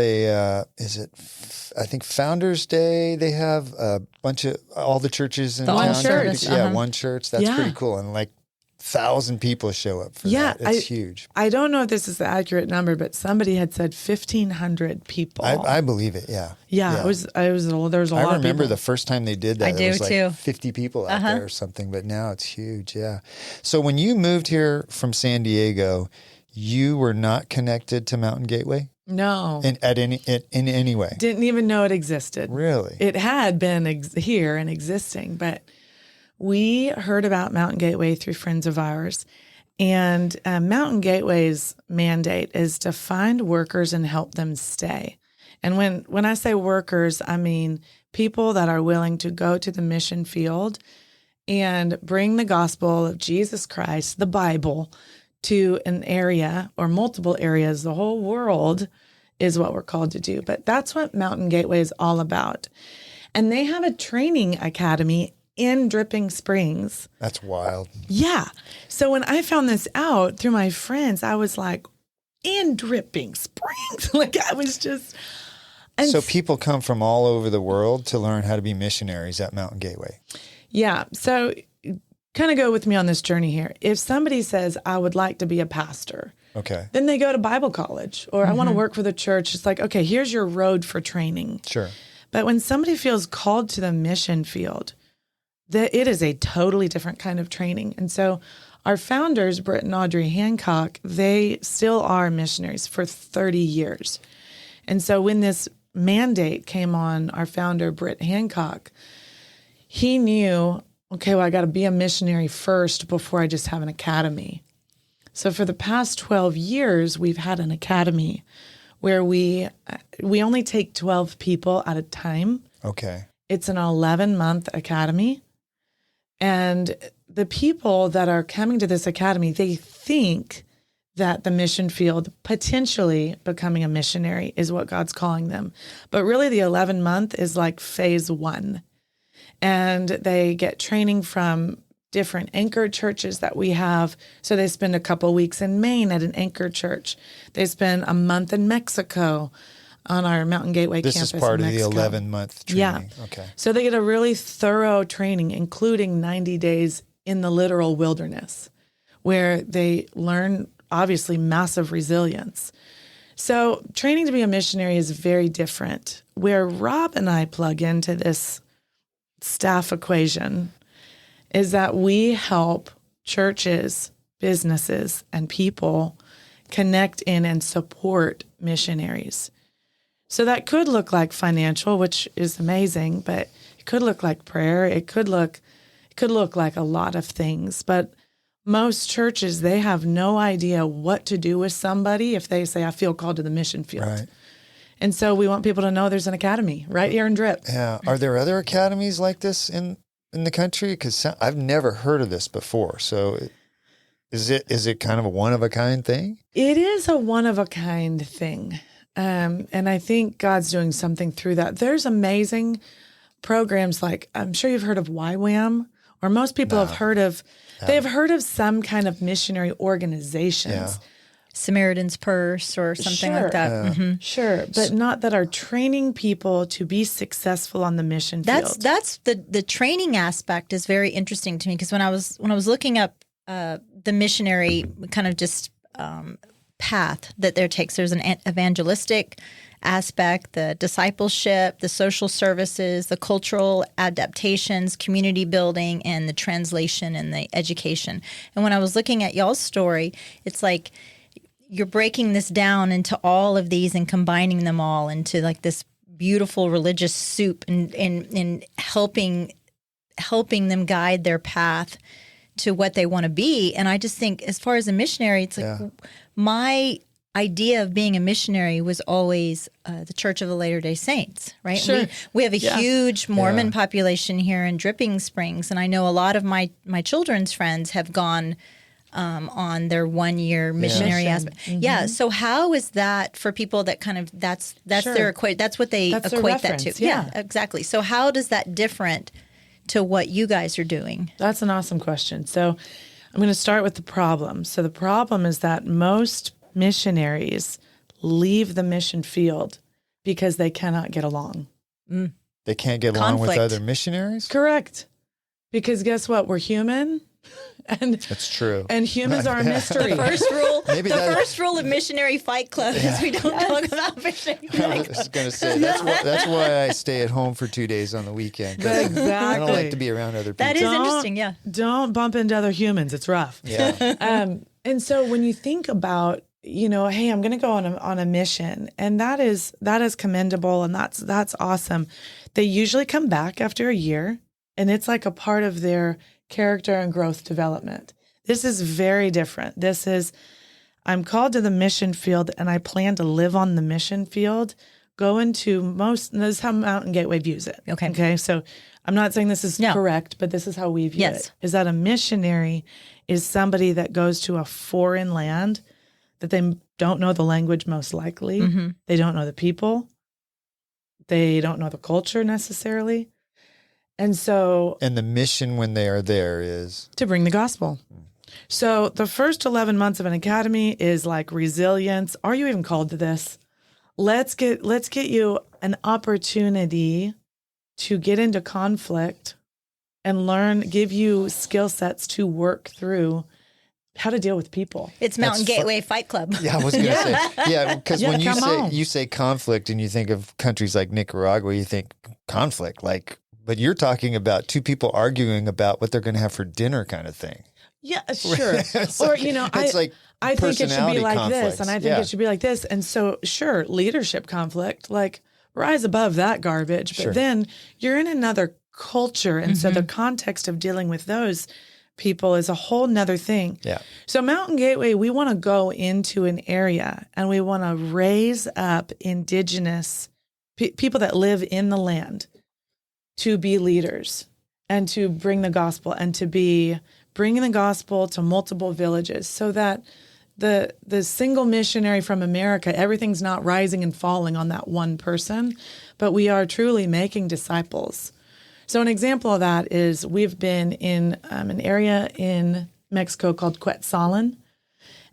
[SPEAKER 2] I think Founders Day, they have a bunch of all the churches in
[SPEAKER 5] The one
[SPEAKER 2] town.
[SPEAKER 5] church.
[SPEAKER 2] Yeah,
[SPEAKER 1] Uh-huh.
[SPEAKER 2] one church. That's
[SPEAKER 5] Yeah.
[SPEAKER 2] pretty cool. And like 1,000 people show up for
[SPEAKER 5] Yeah,
[SPEAKER 2] that. It's huge.
[SPEAKER 5] I don't know if this is the accurate number, but somebody had said 1,500 people.
[SPEAKER 2] I believe it. Yeah.
[SPEAKER 5] yeah, there was a lot of
[SPEAKER 2] I
[SPEAKER 5] people.
[SPEAKER 2] remember the first time they did that.
[SPEAKER 1] I
[SPEAKER 2] there was
[SPEAKER 1] do
[SPEAKER 2] like
[SPEAKER 1] too.
[SPEAKER 2] 50 people out there or something, but now it's huge. Yeah. So when you moved here from San Diego, you were not connected to Mountain Gateway
[SPEAKER 5] No.
[SPEAKER 2] in any way.
[SPEAKER 5] Didn't even know it existed.
[SPEAKER 2] Really?
[SPEAKER 5] It had been here and existing, but we heard about Mountain Gateway through friends of ours. And Mountain Gateway's mandate is to find workers and help them stay. And when I say workers, I mean people that are willing to go to the mission field and bring the gospel of Jesus Christ, the Bible, to an area or multiple areas. The whole world is what we're called to do. But that's what Mountain Gateway is all about. And they have a training academy in Dripping Springs.
[SPEAKER 2] That's wild.
[SPEAKER 5] Yeah. So when I found this out through my friends, I was like, in Dripping Springs? Like I was just... And
[SPEAKER 2] So people come from all over the world to learn how to be missionaries at Mountain Gateway.
[SPEAKER 5] yeah. So kind of go with me on this journey here. If somebody says, I would like to be a pastor,
[SPEAKER 2] Okay.
[SPEAKER 5] then they go to Bible college or I want to work for the church. It's like, okay, here's your road for training.
[SPEAKER 2] Sure.
[SPEAKER 5] But when somebody feels called to the mission field, it is a totally different kind of training. And so our founders, Britt and Audrey Hancock, they still are missionaries for 30 years. And so when this mandate came on our founder, Britt Hancock, he knew, okay, well, I got to be a missionary first before I just have an academy. So for the past 12 years, we've had an academy where we only take 12 people at a time.
[SPEAKER 2] Okay.
[SPEAKER 5] It's an 11-month academy. And the people that are coming to this academy, they think that the mission field, potentially becoming a missionary, is what God's calling them. But really, the 11-month is like phase 1. And they get training from different anchor churches that we have. So they spend a couple weeks in Maine at an anchor church. They spend a month in Mexico on our Mountain Gateway
[SPEAKER 2] This
[SPEAKER 5] campus
[SPEAKER 2] is part
[SPEAKER 5] in
[SPEAKER 2] of the
[SPEAKER 5] Mexico.
[SPEAKER 2] 11-month training.
[SPEAKER 5] Yeah.
[SPEAKER 2] Okay.
[SPEAKER 5] So they get a really thorough training, including 90 days in the literal wilderness, where they learn, obviously, massive resilience. So training to be a missionary is very different. Where Rob and I plug into this staff equation is that we help churches, businesses, and people connect in and support missionaries. So that could look like financial, which is amazing, but it could look like prayer. It could look like a lot of things. But most churches, they have no idea what to do with somebody if they say, I feel called to the mission field.
[SPEAKER 2] Right.
[SPEAKER 5] And so we want people to know there's an academy right here in Drip.
[SPEAKER 2] Yeah. Are there other academies like this in the country? Because I've never heard of this before. So Is it kind of a one of a kind thing?
[SPEAKER 5] It is a one of a kind thing. And I think God's doing something through that. There's amazing programs like, I'm sure you've heard of YWAM, or most people have heard of, they've heard of some kind of missionary organizations.
[SPEAKER 2] Yeah.
[SPEAKER 1] Samaritan's Purse or something
[SPEAKER 5] Sure.
[SPEAKER 1] like that.
[SPEAKER 5] Sure, but not that are training people to be successful on the mission field.
[SPEAKER 1] That's the training aspect is very interesting to me, because when I was looking up the missionary kind of just path that there takes, there's an evangelistic aspect, the discipleship, the social services, the cultural adaptations, community building, and the translation and the education. And when I was looking at y'all's story, it's like you're breaking this down into all of these and combining them all into like this beautiful religious soup, and helping them guide their path to what they want to be. And I just think, as far as a missionary, it's like my idea of being a missionary was always the Church of the Latter-day Saints, right?
[SPEAKER 5] Sure.
[SPEAKER 1] We have a huge Mormon population here in Dripping Springs, and I know a lot of my children's friends have gone on their 1 year missionary aspect. Yeah. So how is that for people that kind of that's their equate? That's what they
[SPEAKER 5] That's their
[SPEAKER 1] equate that
[SPEAKER 5] reference,
[SPEAKER 1] to. Yeah, exactly. So how does that different to what you guys are doing?
[SPEAKER 5] That's an awesome question. So I'm going to start with the problem. So the problem is that most missionaries leave the mission field because they cannot get along.
[SPEAKER 2] They can't get along with other missionaries?
[SPEAKER 5] Correct. Because guess what? We're human. And
[SPEAKER 2] that's true.
[SPEAKER 5] And humans are a mystery.
[SPEAKER 1] The first rule of Missionary Fight Club is we don't talk about missionary fight club.
[SPEAKER 2] I was going to say, that's why I stay at home for 2 days on the weekend.
[SPEAKER 5] Exactly.
[SPEAKER 2] I don't like to be around other people.
[SPEAKER 1] That is interesting, yeah.
[SPEAKER 5] Don't bump into other humans. It's rough.
[SPEAKER 2] Yeah.
[SPEAKER 5] And so when you think about, hey, I'm going to go on a mission, and that is commendable, and that's awesome. They usually come back after a year, and it's like a part of their character and growth development. This is very different. I'm called to the mission field, and I plan to live on the mission field, go into this is how Mountain Gateway views it. Okay. So I'm not saying this is correct, but this is how we view it, is that a missionary is somebody that goes to a foreign land that they don't know the language most likely. Mm-hmm. They don't know the people. They don't know the culture necessarily. And the mission when they are there is
[SPEAKER 2] Mm.
[SPEAKER 5] to bring the gospel. So the first 11 months of an academy is like resilience. Are you even called to this? Let's get you an opportunity to get into conflict and learn, give you skill sets to work through how to deal with people.
[SPEAKER 1] It's Mountain Gateway Fight Club.
[SPEAKER 2] Yeah, I was going to say. Because when you say conflict and you think of countries like Nicaragua, you think conflict, but you're talking about two people arguing about what they're going to have for dinner kind of thing.
[SPEAKER 5] Yeah, sure. I think it should be like this, and I think it should be like this. And so, sure, leadership conflict, rise above that garbage. But then you're in another culture. And so the context of dealing with those people is a whole nother thing.
[SPEAKER 2] Yeah.
[SPEAKER 5] So Mountain Gateway, we want to go into an area and we want to raise up indigenous people that live in the land to be leaders and to bring the gospel and to be bringing the gospel to multiple villages, so that the single missionary from America, everything's not rising and falling on that one person, but we are truly making disciples. So an example of that is we've been in an area in Mexico called Quetzalan,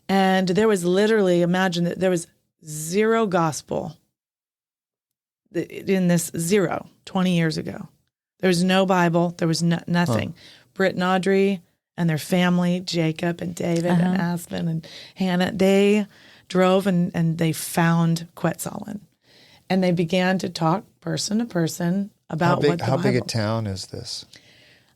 [SPEAKER 5] and there was literally, imagine that there was zero gospel in this 20 years ago. There was no Bible. There was nothing. Britt and Audrey and their family, Jacob and David and Aspen and Hannah, they drove and they found Quetzalan. And they began to talk person to person about what the Bible.
[SPEAKER 2] How big a town is this?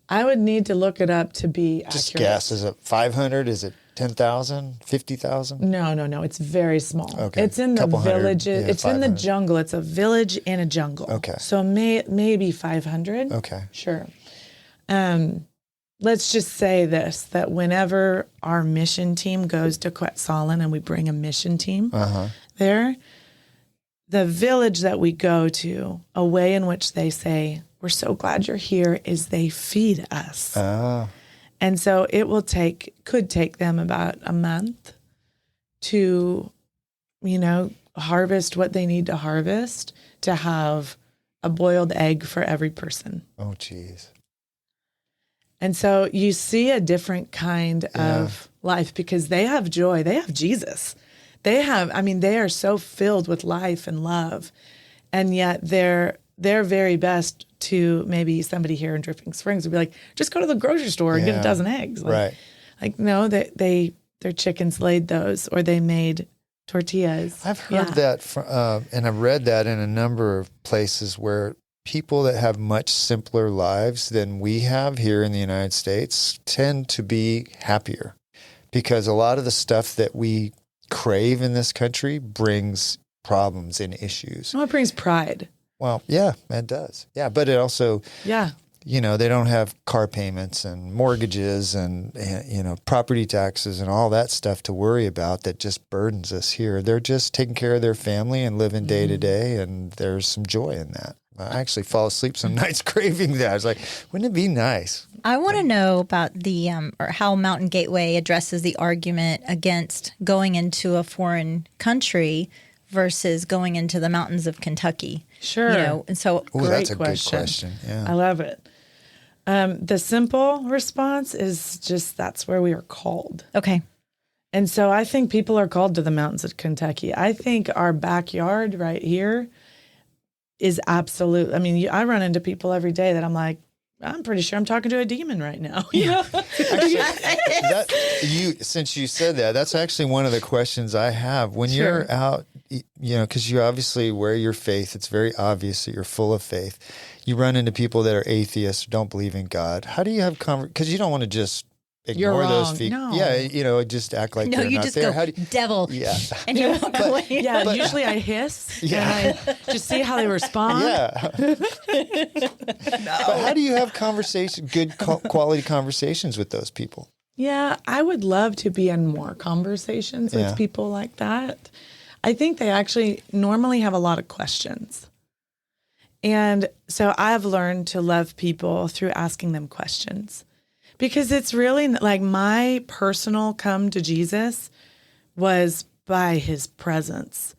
[SPEAKER 5] I would need to look it up to be
[SPEAKER 2] Just
[SPEAKER 5] accurate.
[SPEAKER 2] guess. Is it 500? Is it 10,000? 50,000?
[SPEAKER 5] No. It's very small.
[SPEAKER 2] Okay.
[SPEAKER 5] It's in the villages. It's in the
[SPEAKER 2] 500.
[SPEAKER 5] jungle. It's a village in a jungle.
[SPEAKER 2] Okay.
[SPEAKER 5] So maybe 500.
[SPEAKER 2] Okay.
[SPEAKER 5] Sure. Let's just say this, that whenever our mission team goes to Quetzalan and we bring a mission team there, the village that we go to, a way in which they say, "We're so glad you're here," is they feed us. And so it could take them about a month to, harvest what they need to harvest to have a boiled egg for every person.
[SPEAKER 2] Oh, geez.
[SPEAKER 5] And so you see a different kind of life because they have joy. They have Jesus. They are so filled with life and love. And yet their very best to maybe somebody here in Dripping Springs would be like, just go to the grocery store and get a dozen eggs.
[SPEAKER 2] Right.
[SPEAKER 5] Like, no, their chickens laid those or they made tortillas.
[SPEAKER 2] I've heard that and I've read that in a number of places where people that have much simpler lives than we have here in the United States tend to be happier because a lot of the stuff that we crave in this country brings problems and issues.
[SPEAKER 5] Well, it brings pride.
[SPEAKER 2] Well, yeah, it does. Yeah, but it also,
[SPEAKER 5] they
[SPEAKER 2] don't have car payments and mortgages and property taxes and all that stuff to worry about that just burdens us here. They're just taking care of their family and living day to day, and there's some joy in that. I actually fall asleep some nights craving that. I was like, wouldn't it be nice?
[SPEAKER 1] I want to know about the or how Mountain Gateway addresses the argument against going into a foreign country versus going into the mountains of Kentucky.
[SPEAKER 5] Sure.
[SPEAKER 1] And so
[SPEAKER 2] That's a good question. Yeah.
[SPEAKER 5] I love it. The simple response is just that's where we are called.
[SPEAKER 1] Okay.
[SPEAKER 5] And so I think people are called to the mountains of Kentucky. I think our backyard right here is absolute. I mean, I run into people every day that I'm like, I'm pretty sure I'm talking to a demon right now.
[SPEAKER 2] Actually, since you said that, that's actually one of the questions I have. When you're out, because you obviously wear your faith, it's very obvious that you're full of faith. You run into people that are atheists, don't believe in God. How do you have because you don't want to just ignore those people.
[SPEAKER 5] No.
[SPEAKER 2] Yeah, just act like they're
[SPEAKER 1] you
[SPEAKER 2] not
[SPEAKER 1] just
[SPEAKER 2] there.
[SPEAKER 1] go, devil, and you walk away.
[SPEAKER 5] Yeah, usually I hiss and I just see how they respond.
[SPEAKER 2] Yeah. But how do you have good quality conversations with those people?
[SPEAKER 5] Yeah, I would love to be in more conversations with people like that. I think they actually normally have a lot of questions. And so I've learned to love people through asking them questions. Because it's really like my personal come to Jesus was by his presence.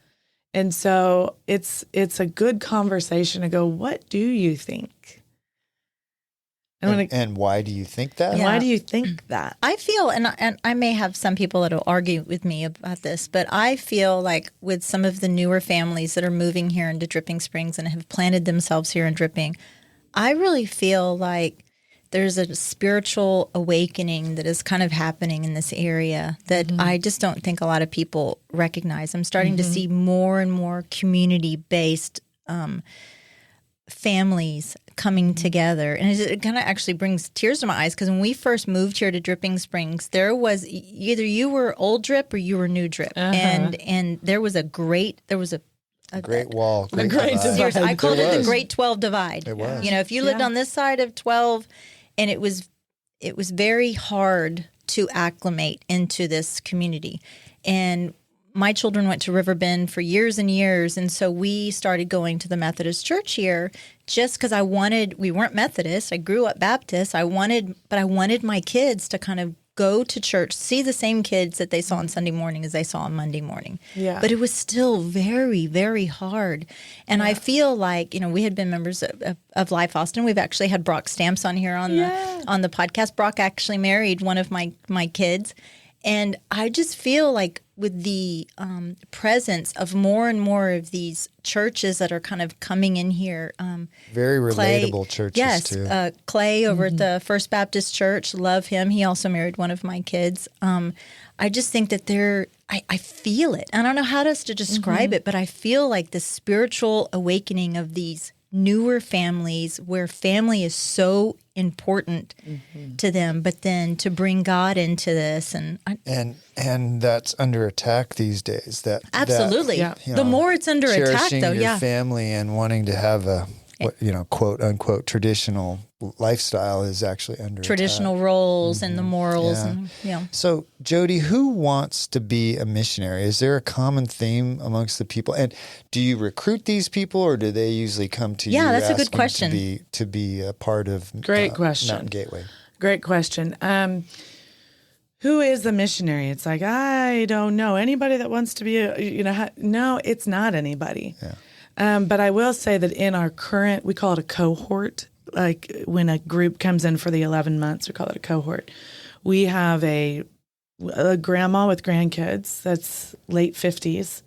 [SPEAKER 5] And so it's a good conversation to go, what do you think?
[SPEAKER 2] And why do you think that?
[SPEAKER 5] Why do you think that?
[SPEAKER 1] I feel, and I may have some people that will argue with me about this, but I feel like with some of the newer families that are moving here into Dripping Springs and have planted themselves here in Dripping, I really feel like there's a spiritual awakening that is kind of happening in this area that I just don't think a lot of people recognize. I'm starting to see more and more community-based families coming together. And it kind of actually brings tears to my eyes because when we first moved here to Dripping Springs, there was either you were old Drip or you were new Drip. And there was a great
[SPEAKER 2] wall.
[SPEAKER 5] Great divide.
[SPEAKER 1] Seriously, I called it the Great 12 Divide.
[SPEAKER 2] It was.
[SPEAKER 1] If you lived on this side of 12, and it was very hard to acclimate into this community. And my children went to Riverbend for years and years, and so we started going to the Methodist church here just because we weren't Methodist. I grew up Baptist. I wanted my kids to kind of go to church, see the same kids that they saw on Sunday morning as they saw on Monday morning. Yeah. But it was still very, very hard. And I feel like, we had been members of Life Austin. We've actually had Brock Stamps on here on the podcast. Brock actually married one of my kids. And I just feel like with the presence of more and more of these churches that are kind of coming in here.
[SPEAKER 2] Very relatable churches, too.
[SPEAKER 1] Yes, Clay over at the First Baptist Church, love him. He also married one of my kids. I just think that I feel it. I don't know how else to describe it, but I feel like the spiritual awakening of these newer families where family is so important to them, but then to bring God into this
[SPEAKER 2] and that's under attack these days.
[SPEAKER 1] Absolutely. The more it's under attack, though,
[SPEAKER 2] cherishing your family and wanting to have a quote unquote traditional lifestyle is actually under
[SPEAKER 1] traditional
[SPEAKER 2] attack.
[SPEAKER 1] Roles and the morals.
[SPEAKER 2] So, Jodi, who wants to be a missionary? Is there a common theme amongst the people? And do you recruit these people, or do they usually come to you?
[SPEAKER 1] Yeah, that's a good question.
[SPEAKER 2] To be a part of
[SPEAKER 5] Great question.
[SPEAKER 2] Mountain Gateway.
[SPEAKER 5] Great question. Who is the missionary? It's like, I don't know. Anybody that wants to be, no, it's not anybody.
[SPEAKER 2] Yeah.
[SPEAKER 5] But I will say that in our current, we call it a cohort. Like when a group comes in for the 11 months, we call it a cohort. We have a grandma with grandkids that's late 50s.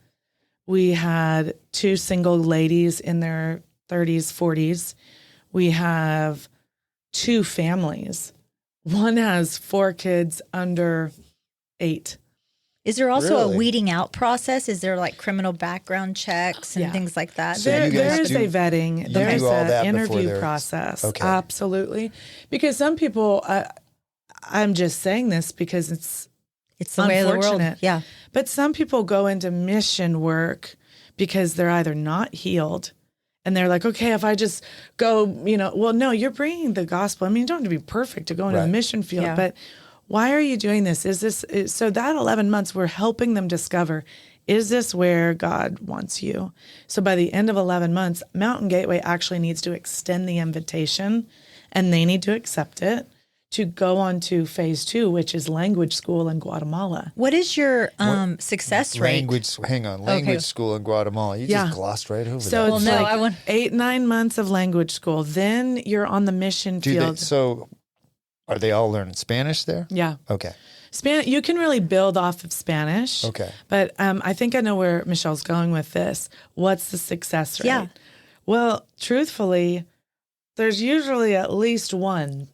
[SPEAKER 5] We had 2 single ladies in their 30s, 40s. We have 2 families. One has 4 kids under 8.
[SPEAKER 1] Is there also
[SPEAKER 2] Really?
[SPEAKER 1] a weeding out process? Is there like criminal background checks and
[SPEAKER 5] Yeah.
[SPEAKER 1] things like that?
[SPEAKER 2] So
[SPEAKER 5] There
[SPEAKER 2] you guys
[SPEAKER 5] is
[SPEAKER 2] do-
[SPEAKER 5] a vetting.
[SPEAKER 2] you
[SPEAKER 5] There
[SPEAKER 2] do
[SPEAKER 5] is
[SPEAKER 2] all
[SPEAKER 5] an
[SPEAKER 2] that before
[SPEAKER 5] interview
[SPEAKER 2] they're-
[SPEAKER 5] process.
[SPEAKER 2] Okay.
[SPEAKER 5] Absolutely. Because some people, I'm just saying this because it's
[SPEAKER 1] It's the way of the world.
[SPEAKER 5] unfortunate.
[SPEAKER 1] Yeah.
[SPEAKER 5] But some people go into mission work because they're either not healed and they're like, okay, if I just go, well, no, you're bringing the gospel. I mean, you don't have to be perfect to go into the
[SPEAKER 2] Right.
[SPEAKER 5] mission field,
[SPEAKER 1] Yeah.
[SPEAKER 5] but why are you doing this? So that 11 months, we're helping them discover, is this where God wants you? So by the end of 11 months, Mountain Gateway actually needs to extend the invitation and they need to accept it to go on to phase 2, which is language school in Guatemala.
[SPEAKER 1] What is your success rate?
[SPEAKER 2] Language school in Guatemala. You
[SPEAKER 5] Yeah.
[SPEAKER 2] just glossed right over
[SPEAKER 5] So
[SPEAKER 2] that.
[SPEAKER 5] it's
[SPEAKER 1] no,
[SPEAKER 5] like
[SPEAKER 1] I want-
[SPEAKER 5] 8-9 months of language school. Then you're on the mission field.
[SPEAKER 2] So are they all learning Spanish there?
[SPEAKER 5] Yeah.
[SPEAKER 2] Okay.
[SPEAKER 5] You can really build off of Spanish.
[SPEAKER 2] Okay.
[SPEAKER 5] But I think I know where Michelle's going with this. What's the success rate?
[SPEAKER 1] Yeah.
[SPEAKER 5] Well, truthfully, there's usually at least one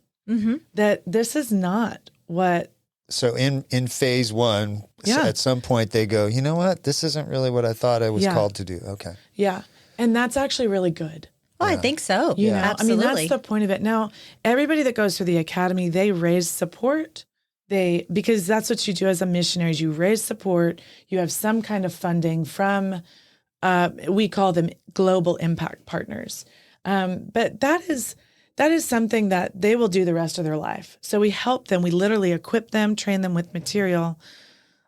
[SPEAKER 5] that this is not what.
[SPEAKER 2] So in phase 1,
[SPEAKER 5] Yeah.
[SPEAKER 2] at some point they go, you know what? This isn't really what I thought I was
[SPEAKER 5] Yeah.
[SPEAKER 2] called to do. Okay.
[SPEAKER 5] Yeah. And that's actually really good.
[SPEAKER 1] Oh, I think so.
[SPEAKER 5] You know,
[SPEAKER 1] Absolutely.
[SPEAKER 5] I mean, that's the point of it. Now, everybody that goes through the academy, they raise support. Because that's what you do as a missionary is you raise support. You have some kind of funding from, we call them global impact partners. But that is something that they will do the rest of their life. So we help them. We literally equip them, train them with material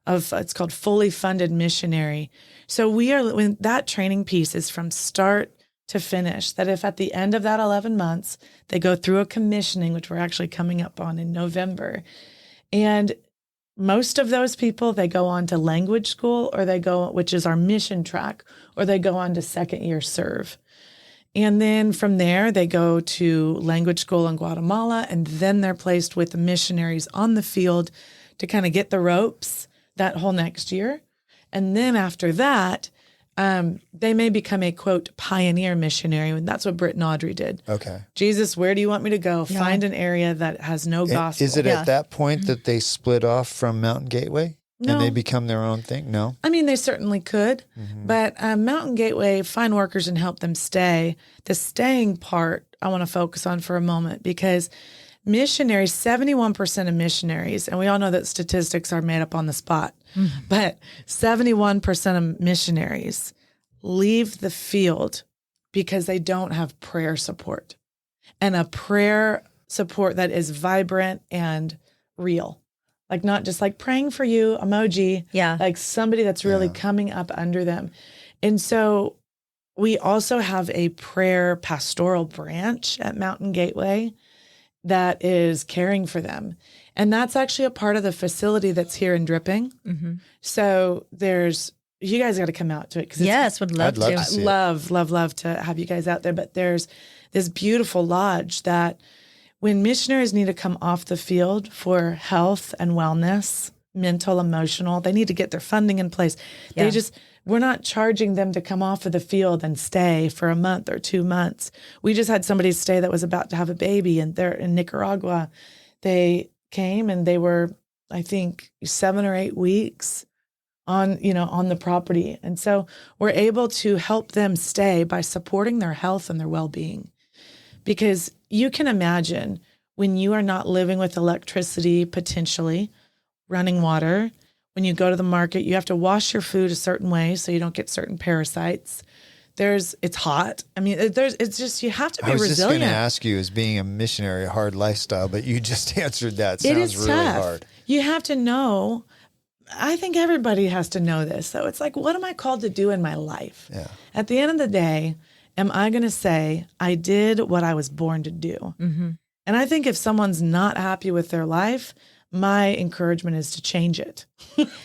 [SPEAKER 5] it's called fully funded missionary. So when that training piece is from start to finish, that if at the end of that 11 months, they go through a commissioning, which we're actually coming up on in November. And most of those people, they go on to language school which is our mission track, or they go on to 2nd year serve. And then from there, they go to language school in Guatemala, and then they're placed with the missionaries on the field to kind of get the ropes that whole next year. And then after that, they may become a, quote, pioneer missionary. And that's what Britt and Audrey did.
[SPEAKER 2] Okay.
[SPEAKER 5] Jesus, where do you want me to go? Find an area that has no gospel.
[SPEAKER 2] Is it
[SPEAKER 1] Yeah.
[SPEAKER 2] at that point that they split off from Mountain Gateway?
[SPEAKER 5] No.
[SPEAKER 2] And they become their own thing? No?
[SPEAKER 5] I mean, they certainly could, but Mountain Gateway, find workers and help them stay. The staying part I want to focus on for a moment because missionaries, 71% of missionaries, and we all know that statistics are made up on the spot, but 71% of missionaries leave the field because they don't have prayer support and a prayer support that is vibrant and real. Like not just like praying for you emoji,
[SPEAKER 1] Yeah.
[SPEAKER 5] like somebody that's really coming up under them. And so we also have a prayer pastoral branch at Mountain Gateway that is caring for them. And that's actually a part of the facility that's here in Dripping. So you guys got to come out to it.
[SPEAKER 1] Yes, would love
[SPEAKER 2] I'd love
[SPEAKER 1] to.
[SPEAKER 2] to see it.
[SPEAKER 5] Love to have you guys out there. But there's this beautiful lodge that when missionaries need to come off the field for health and wellness, mental, emotional, they need to get their funding in place.
[SPEAKER 1] Yeah.
[SPEAKER 5] We're not charging them to come off of the field and stay for a month or 2 months. We just had somebody stay that was about to have a baby, and they're in Nicaragua. They came and they were, I think, 7 or 8 weeks on the property. And so we're able to help them stay by supporting their health and their well-being. Because you can imagine when you are not living with electricity, potentially running water, when you go to the market, you have to wash your food a certain way so you don't get certain parasites. It's hot. I mean, it's just, you have to be
[SPEAKER 2] I was just
[SPEAKER 5] resilient.
[SPEAKER 2] going to ask you, as being a missionary, a hard lifestyle, but you just answered that.
[SPEAKER 5] It
[SPEAKER 2] Sounds
[SPEAKER 5] is
[SPEAKER 2] really
[SPEAKER 5] tough.
[SPEAKER 2] hard.
[SPEAKER 5] You have to know. I think everybody has to know this. So it's like, what am I called to do in my life?
[SPEAKER 2] Yeah.
[SPEAKER 5] At the end of the day, am I going to say I did what I was born to do? And I think if someone's not happy with their life, my encouragement is to change it.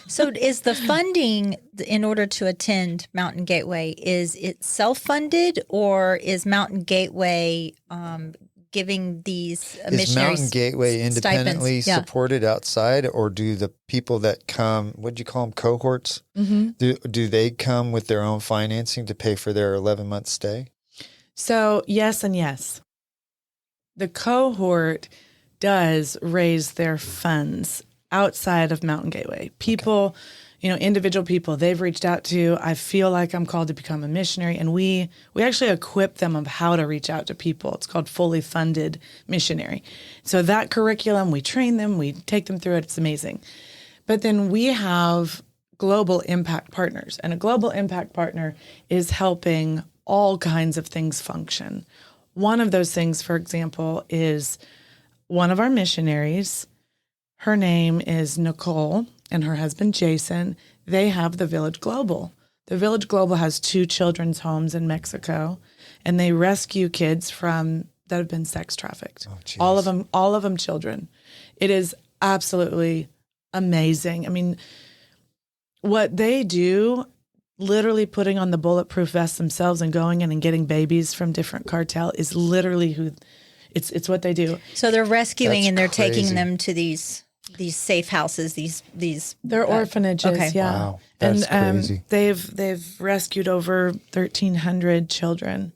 [SPEAKER 1] So is the funding in order to attend Mountain Gateway, is it self-funded, or is Mountain Gateway giving these
[SPEAKER 2] Is
[SPEAKER 1] missionaries
[SPEAKER 2] Mountain Gateway independently
[SPEAKER 1] stipends? Yeah.
[SPEAKER 2] supported outside, or do the people that come, what do you call them, cohorts?
[SPEAKER 5] Mm-hmm.
[SPEAKER 2] Do they come with their own financing to pay for their 11-month stay?
[SPEAKER 5] So yes and yes. The cohort does raise their funds outside of Mountain Gateway. People, individual people they've reached out to, I feel like I'm called to become a missionary. And we actually equip them of how to reach out to people. It's called Fully Funded Missionary. So that curriculum, we train them, we take them through it. It's amazing. But then we have global impact partners. And a global impact partner is helping all kinds of things function. One of those things, for example, is one of our missionaries. Her name is Nicole, and her husband, Jason. They have the Village Global. The Village Global has 2 children's homes in Mexico, and they rescue kids that have been sex trafficked.
[SPEAKER 2] Oh, geez.
[SPEAKER 5] All of them children. It is absolutely amazing. I mean, what they do, literally putting on the bulletproof vests themselves and going in and getting babies from different cartel, is literally it's what they do.
[SPEAKER 1] So they're rescuing
[SPEAKER 2] That's
[SPEAKER 1] and they're
[SPEAKER 2] crazy.
[SPEAKER 1] taking them to these safe houses, these
[SPEAKER 5] They're orphanages,
[SPEAKER 1] okay.
[SPEAKER 5] yeah.
[SPEAKER 2] Wow, that's crazy.
[SPEAKER 5] They've rescued over 1,300 children,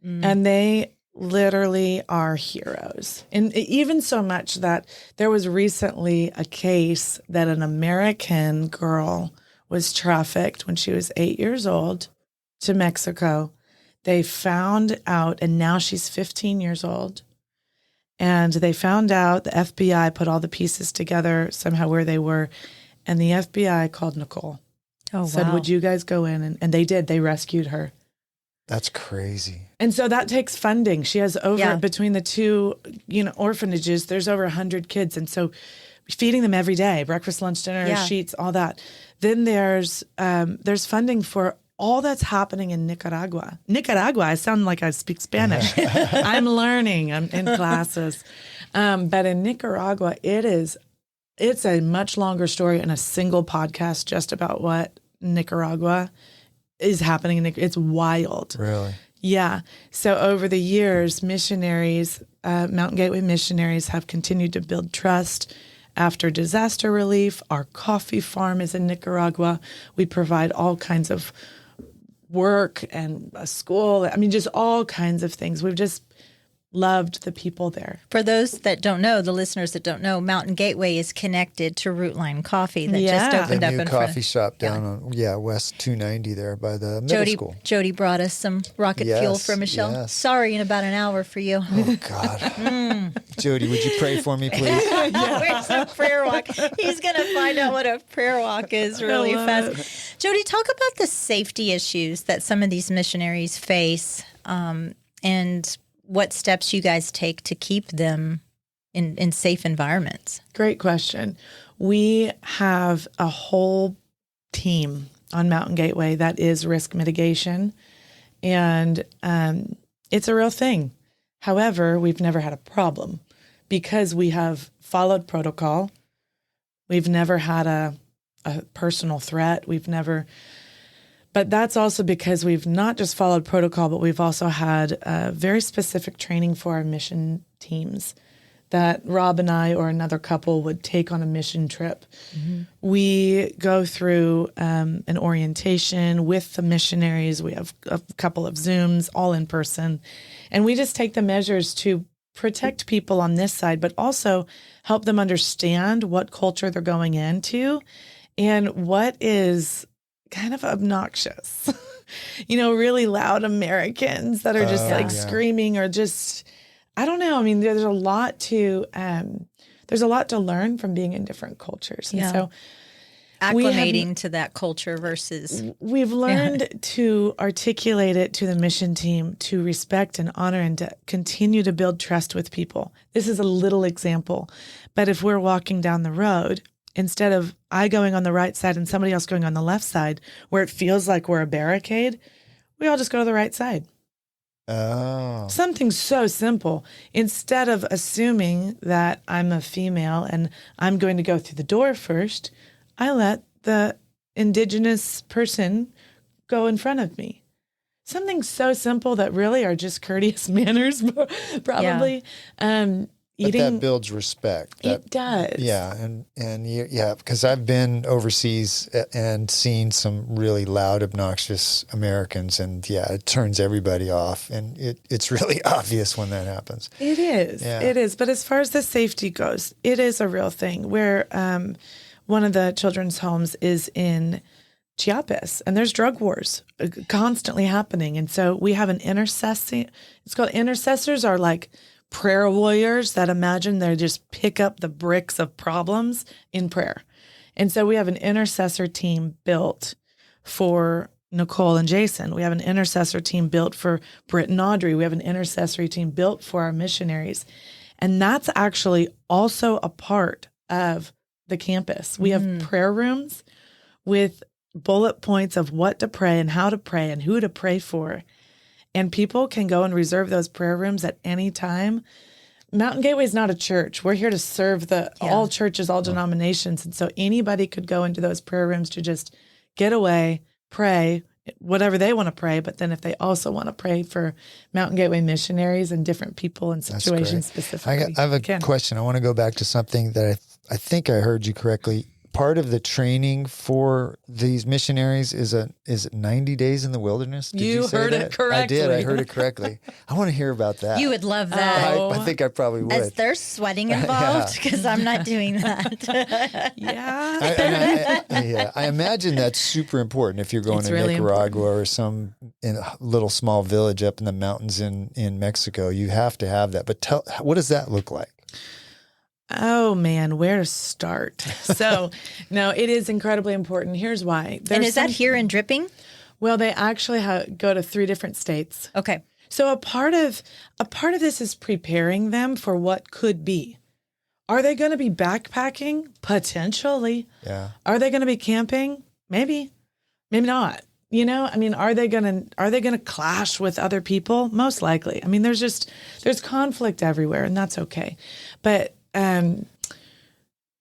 [SPEAKER 5] and they literally are heroes. And even so much that there was recently a case that an American girl was trafficked when she was 8 years old to Mexico. They found out, and now she's 15 years old. And they found out, the FBI put all the pieces together somehow where they were. And the FBI called Nicole. Said, would you guys go in? And they did. They rescued her.
[SPEAKER 2] That's crazy.
[SPEAKER 5] And so that takes funding. She has between the 2, orphanages, there's over 100 kids. And so feeding them every day, breakfast, lunch, dinner, sheets, all that. Then there's funding for all that's happening in Nicaragua. I sound like I speak Spanish. I'm learning. I'm in classes. But in Nicaragua, it's a much longer story and a single podcast just about what Nicaragua is happening. It's wild.
[SPEAKER 2] Really?
[SPEAKER 5] Yeah. So over the years, missionaries, Mountain Gateway missionaries have continued to build trust. After disaster relief, our coffee farm is in Nicaragua. We provide all kinds of work and a school. I mean, just all kinds of things. We've just loved the people there.
[SPEAKER 1] For those that don't know, the listeners that don't know, Mountain Gateway is connected to Rootline Coffee that just
[SPEAKER 2] The
[SPEAKER 1] opened up
[SPEAKER 2] new
[SPEAKER 1] in front
[SPEAKER 2] coffee
[SPEAKER 1] of
[SPEAKER 2] shop down on West 290 there by the middle school.
[SPEAKER 1] Jodi brought us some rocket fuel
[SPEAKER 2] Yes,
[SPEAKER 1] for Michelle.
[SPEAKER 2] yes.
[SPEAKER 1] Sorry, in about an hour for you.
[SPEAKER 2] Oh, God. Jodi, would you pray for me, please?
[SPEAKER 1] Where's the prayer walk? He's going to find out what a prayer walk is really fast. Jodi, talk about the safety issues that some of these missionaries face, and what steps you guys take to keep them in safe environments.
[SPEAKER 5] Great question. We have a whole team on Mountain Gateway that is risk mitigation, and it's a real thing. However, we've never had a problem because we have followed protocol. We've never had a personal threat. But that's also because we've not just followed protocol, but we've also had very specific training for our mission teams that Rob and I or another couple would take on a mission trip. Mm-hmm. We go through an orientation with the missionaries. We have a couple of Zooms, all in person. And we just take the measures to protect people on this side, but also help them understand what culture they're going into and what is kind of obnoxious, really loud Americans that are just screaming or just, I don't know. I mean, there's a lot to learn from being in different cultures. And so
[SPEAKER 1] acclimating to that culture versus.
[SPEAKER 5] We've learned to articulate it to the mission team to respect and honor and to continue to build trust with people. This is a little example, but if we're walking down the road, instead of I going on the right side and somebody else going on the left side, where it feels like we're a barricade, we all just go to the right side.
[SPEAKER 2] Oh.
[SPEAKER 5] Something so simple. Instead of assuming that I'm a female and I'm going to go through the door first, I let the indigenous person go in front of me. Something so simple that really are just courteous manners, probably.
[SPEAKER 2] But that builds respect.
[SPEAKER 5] It does.
[SPEAKER 2] Yeah, because I've been overseas and seen some really loud, obnoxious Americans, and it turns everybody off, and it's really obvious when that happens.
[SPEAKER 5] It is.
[SPEAKER 2] Yeah.
[SPEAKER 5] It is. But as far as the safety goes, it is a real thing. Where one of the children's homes is in Chiapas, and there's drug wars constantly happening, and so we have an intercessing. It's called intercessors, are like prayer warriors that imagine they just pick up the bricks of problems in prayer. And so we have an intercessor team built for Nicole and Jason. We have an intercessor team built for Britt and Audrey. We have an intercessory team built for our missionaries. And that's actually also a part of the campus. We have prayer rooms with bullet points of what to pray and how to pray and who to pray for. And people can go and reserve those prayer rooms at any time. Mountain Gateway is not a church. We're here to serve all churches, all denominations. And so anybody could go into those prayer rooms to just get away, pray, whatever they want to pray. But then if they also want to pray for Mountain Gateway missionaries and different people and situations specifically.
[SPEAKER 2] I have a question. I want to go back to something that I think I heard you correctly. Part of the training for these missionaries is it 90 days in the wilderness? Did you say
[SPEAKER 5] heard
[SPEAKER 2] that?
[SPEAKER 5] it correctly.
[SPEAKER 2] I did. I heard it correctly. I want to hear about that.
[SPEAKER 1] You would love that.
[SPEAKER 2] I think I probably would.
[SPEAKER 1] As there's sweating involved, because I'm not doing that.
[SPEAKER 5] Yeah.
[SPEAKER 2] I imagine that's super important if you're going
[SPEAKER 5] It's
[SPEAKER 2] to
[SPEAKER 5] really
[SPEAKER 2] Nicaragua or some in a little small village up in the mountains in Mexico. You have to have that. But what does that look like?
[SPEAKER 5] Oh man, where to start? So, no, it is incredibly important. Here's why.
[SPEAKER 1] And is that here in Dripping?
[SPEAKER 5] Well, they actually go to 3 different states.
[SPEAKER 1] Okay.
[SPEAKER 5] So a part of this is preparing them for what could be. Are they going to be backpacking? Potentially.
[SPEAKER 2] Yeah.
[SPEAKER 5] Are they going to be camping? Maybe. Maybe not. You know, I mean, are they going to clash with other people? Most likely. I mean, there's conflict everywhere, and that's okay. But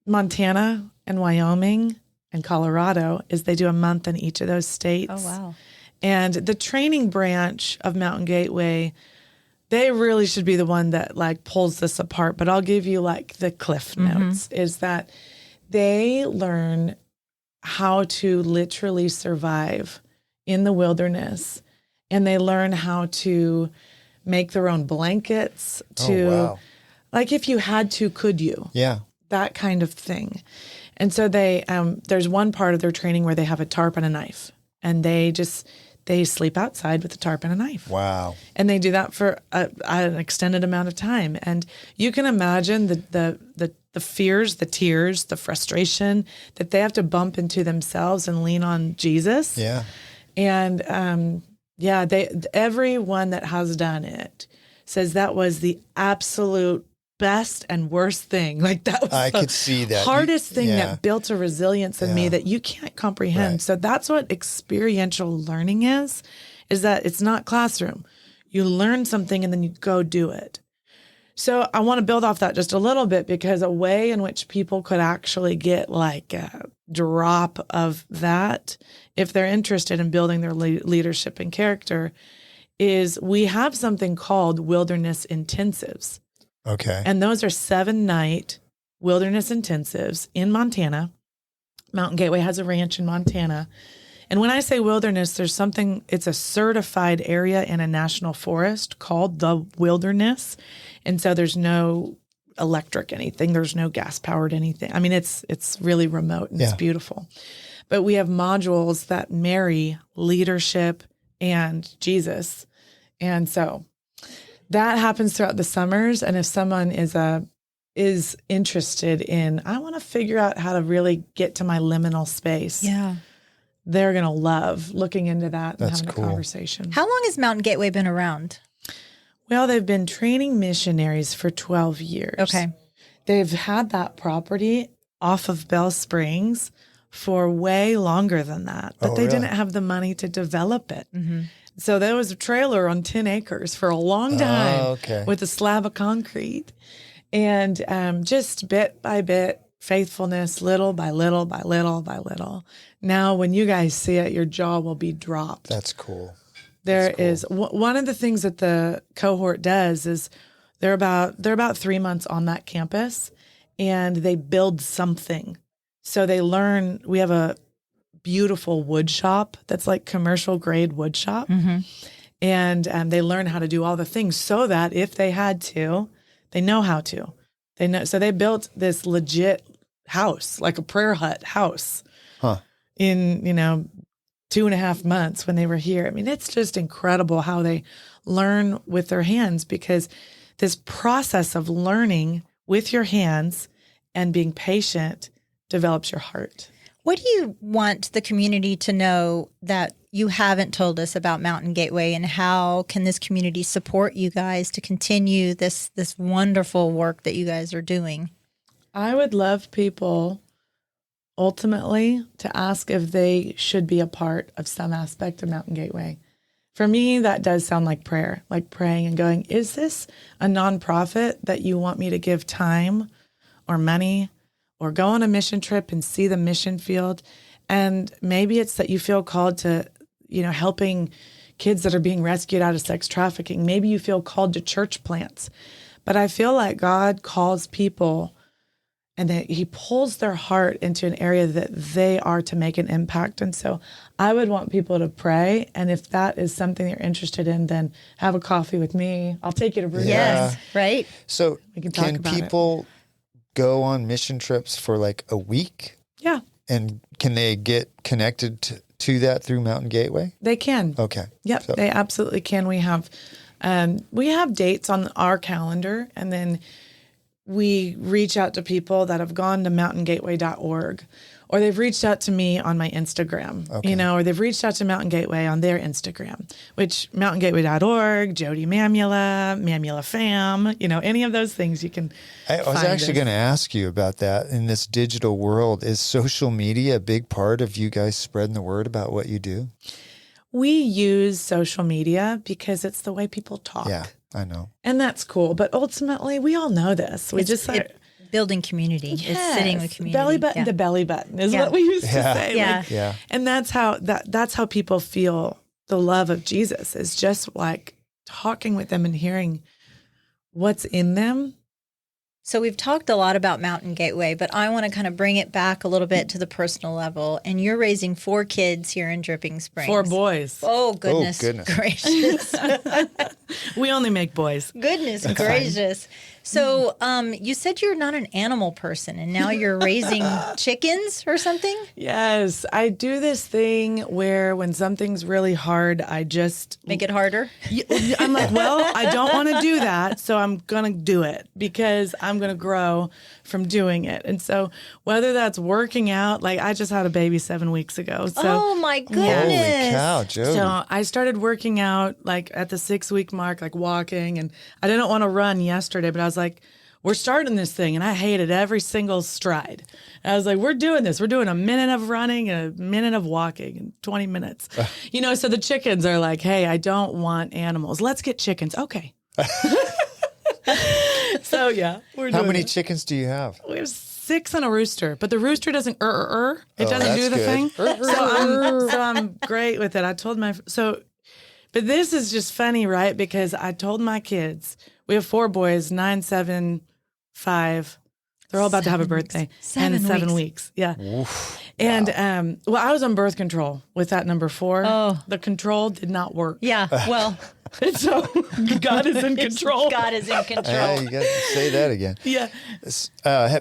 [SPEAKER 5] Montana and Wyoming and Colorado they do a month in each of those states.
[SPEAKER 1] Oh, wow.
[SPEAKER 5] And the training branch of Mountain Gateway, they really should be the one that like pulls this apart. But I'll give you like the cliff notes is that they learn how to literally survive in the wilderness, and they learn how to make their own blankets like if you had to, could you?
[SPEAKER 2] Yeah.
[SPEAKER 5] That kind of thing. And so there's one part of their training where they have a tarp and a knife, and they sleep outside with a tarp and a knife.
[SPEAKER 2] Wow.
[SPEAKER 5] And they do that for an extended amount of time. And you can imagine the fears, the tears, the frustration that they have to bump into themselves and lean on Jesus.
[SPEAKER 2] Yeah.
[SPEAKER 5] And everyone that has done it says that was the absolute best and worst thing. Like that was
[SPEAKER 2] I could see that.
[SPEAKER 5] hardest thing that built a resilience in me that you can't comprehend.
[SPEAKER 2] Right.
[SPEAKER 5] So that's what experiential learning is that it's not classroom. You learn something and then you go do it. So I want to build off that just a little bit, because a way in which people could actually get like a drop of that, if they're interested in building their leadership and character, is we have something called wilderness intensives.
[SPEAKER 2] Okay.
[SPEAKER 5] And those are 7-night wilderness intensives in Montana. Mountain Gateway has a ranch in Montana. And when I say wilderness, it's a certified area in a national forest called the wilderness. And so there's no electric anything. There's no gas powered anything. I mean, it's really remote and it's beautiful. But we have modules that marry leadership and Jesus. And so that happens throughout the summers. And if someone is interested in, I want to figure out how to really get to my liminal space.
[SPEAKER 1] Yeah.
[SPEAKER 5] They're going to love looking into that and
[SPEAKER 2] That's
[SPEAKER 5] having
[SPEAKER 2] cool.
[SPEAKER 5] a conversation.
[SPEAKER 1] How long has Mountain Gateway been around?
[SPEAKER 5] Well, they've been training missionaries for 12 years.
[SPEAKER 1] Okay.
[SPEAKER 5] They've had that property off of Bell Springs for way longer than that, but they didn't have the money to develop it. So there was a trailer on 10 acres for a long time
[SPEAKER 2] okay.
[SPEAKER 5] with a slab of concrete. And just bit by bit, faithfulness, little by little by little by little. Now, when you guys see it, your jaw will be dropped.
[SPEAKER 2] That's cool.
[SPEAKER 5] There
[SPEAKER 2] That's cool.
[SPEAKER 5] is one of the things that the cohort does is they're about 3 months on that campus, and they build something. So they learn. We have a beautiful wood shop that's like commercial grade wood shop, and they learn how to do all the things so that if they had to, they know how to. They know. So they built this legit house, like a prayer hut house, in 2.5 months when they were here. I mean, it's just incredible how they learn with their hands, because this process of learning with your hands and being patient develops your heart.
[SPEAKER 1] What do you want the community to know that you haven't told us about Mountain Gateway, and how can this community support you guys to continue this wonderful work that you guys are doing?
[SPEAKER 5] I would love people ultimately to ask if they should be a part of some aspect of Mountain Gateway. For me, that does sound like prayer, like praying and going, is this a nonprofit that you want me to give time or money or go on a mission trip and see the mission field? And maybe it's that you feel called to, helping kids that are being rescued out of sex trafficking. Maybe you feel called to church plants. But I feel like God calls people and that he pulls their heart into an area that they are to make an impact. And so I would want people to pray. And if that is something you're interested in, then have a coffee with me. I'll take you to Bruce.
[SPEAKER 1] Yes, right?
[SPEAKER 2] So
[SPEAKER 5] We can talk about
[SPEAKER 2] people go on mission trips for like a week?
[SPEAKER 5] Yeah,
[SPEAKER 2] And can they get connected to that through Mountain Gateway?
[SPEAKER 5] they can.
[SPEAKER 2] Okay.
[SPEAKER 5] Yep,
[SPEAKER 2] So-
[SPEAKER 5] they absolutely can. We have dates on our calendar, and then we reach out to people that have gone to mountaingateway.org, or they've reached out to me on my Instagram, or they've reached out to Mountain Gateway on their Instagram, which mountaingateway.org, Jodi Mamula Fam, any of those things you can
[SPEAKER 2] I was
[SPEAKER 5] find
[SPEAKER 2] actually
[SPEAKER 5] us.
[SPEAKER 2] going to ask you about that. In this digital world, is social media a big part of you guys spreading the word about what you do?
[SPEAKER 5] We use social media because it's the way people talk.
[SPEAKER 2] Yeah, I know.
[SPEAKER 5] And that's cool. But ultimately, we all know this. We
[SPEAKER 1] Building community. It's sitting with community.
[SPEAKER 5] Belly button
[SPEAKER 1] Yeah.
[SPEAKER 5] to belly button is
[SPEAKER 1] Yeah.
[SPEAKER 5] what we used to
[SPEAKER 2] Yeah.
[SPEAKER 5] say.
[SPEAKER 1] Yeah.
[SPEAKER 5] Like,
[SPEAKER 2] Yeah.
[SPEAKER 5] and that's how people feel the love of Jesus, is just like talking with them and hearing what's in them.
[SPEAKER 1] So we've talked a lot about Mountain Gateway, but I want to kind of bring it back a little bit to the personal level. And you're raising 4 kids here in Dripping Springs.
[SPEAKER 5] 4 boys.
[SPEAKER 1] Oh, goodness,
[SPEAKER 2] goodness.
[SPEAKER 1] gracious.
[SPEAKER 5] We only make boys.
[SPEAKER 1] Goodness gracious. So you said you're not an animal person, and now you're raising chickens or something?
[SPEAKER 5] Yes. I do this thing where when something's really hard, I just
[SPEAKER 1] Make it harder?
[SPEAKER 5] I'm like, well, I don't want to do that, so I'm going to do it because I'm going to grow from doing it. And so whether that's working out, like I just had a baby 7 weeks ago. So
[SPEAKER 1] Oh, my goodness.
[SPEAKER 2] Holy cow, Jodi.
[SPEAKER 5] So I started working out like at the 6-week mark, like walking, and I didn't want to run yesterday, but I was like, we're starting this thing, and I hated every single stride. And I was like, we're doing this. We're doing a minute of running and a minute of walking and 20 minutes. So the chickens are like, hey, I don't want animals. Let's get chickens. Okay. So yeah, we're
[SPEAKER 2] How
[SPEAKER 5] doing
[SPEAKER 2] many
[SPEAKER 5] it.
[SPEAKER 2] chickens do you have?
[SPEAKER 5] We have 6 and a rooster, but the rooster doesn't It
[SPEAKER 2] Oh,
[SPEAKER 5] doesn't
[SPEAKER 2] that's
[SPEAKER 5] do the
[SPEAKER 2] good.
[SPEAKER 5] thing. So I'm great with it. I told but this is just funny, right? Because I told my kids, we have 4 boys, 9, 7, 5. They're all about to have a birthday. 7 weeks. Yeah. And I was on birth control with that number 4.
[SPEAKER 1] Oh.
[SPEAKER 5] The control did not work.
[SPEAKER 1] Yeah, well,
[SPEAKER 5] So God is in control.
[SPEAKER 1] God is in
[SPEAKER 2] Yeah,
[SPEAKER 1] control.
[SPEAKER 2] you got to say that again.
[SPEAKER 5] Yeah.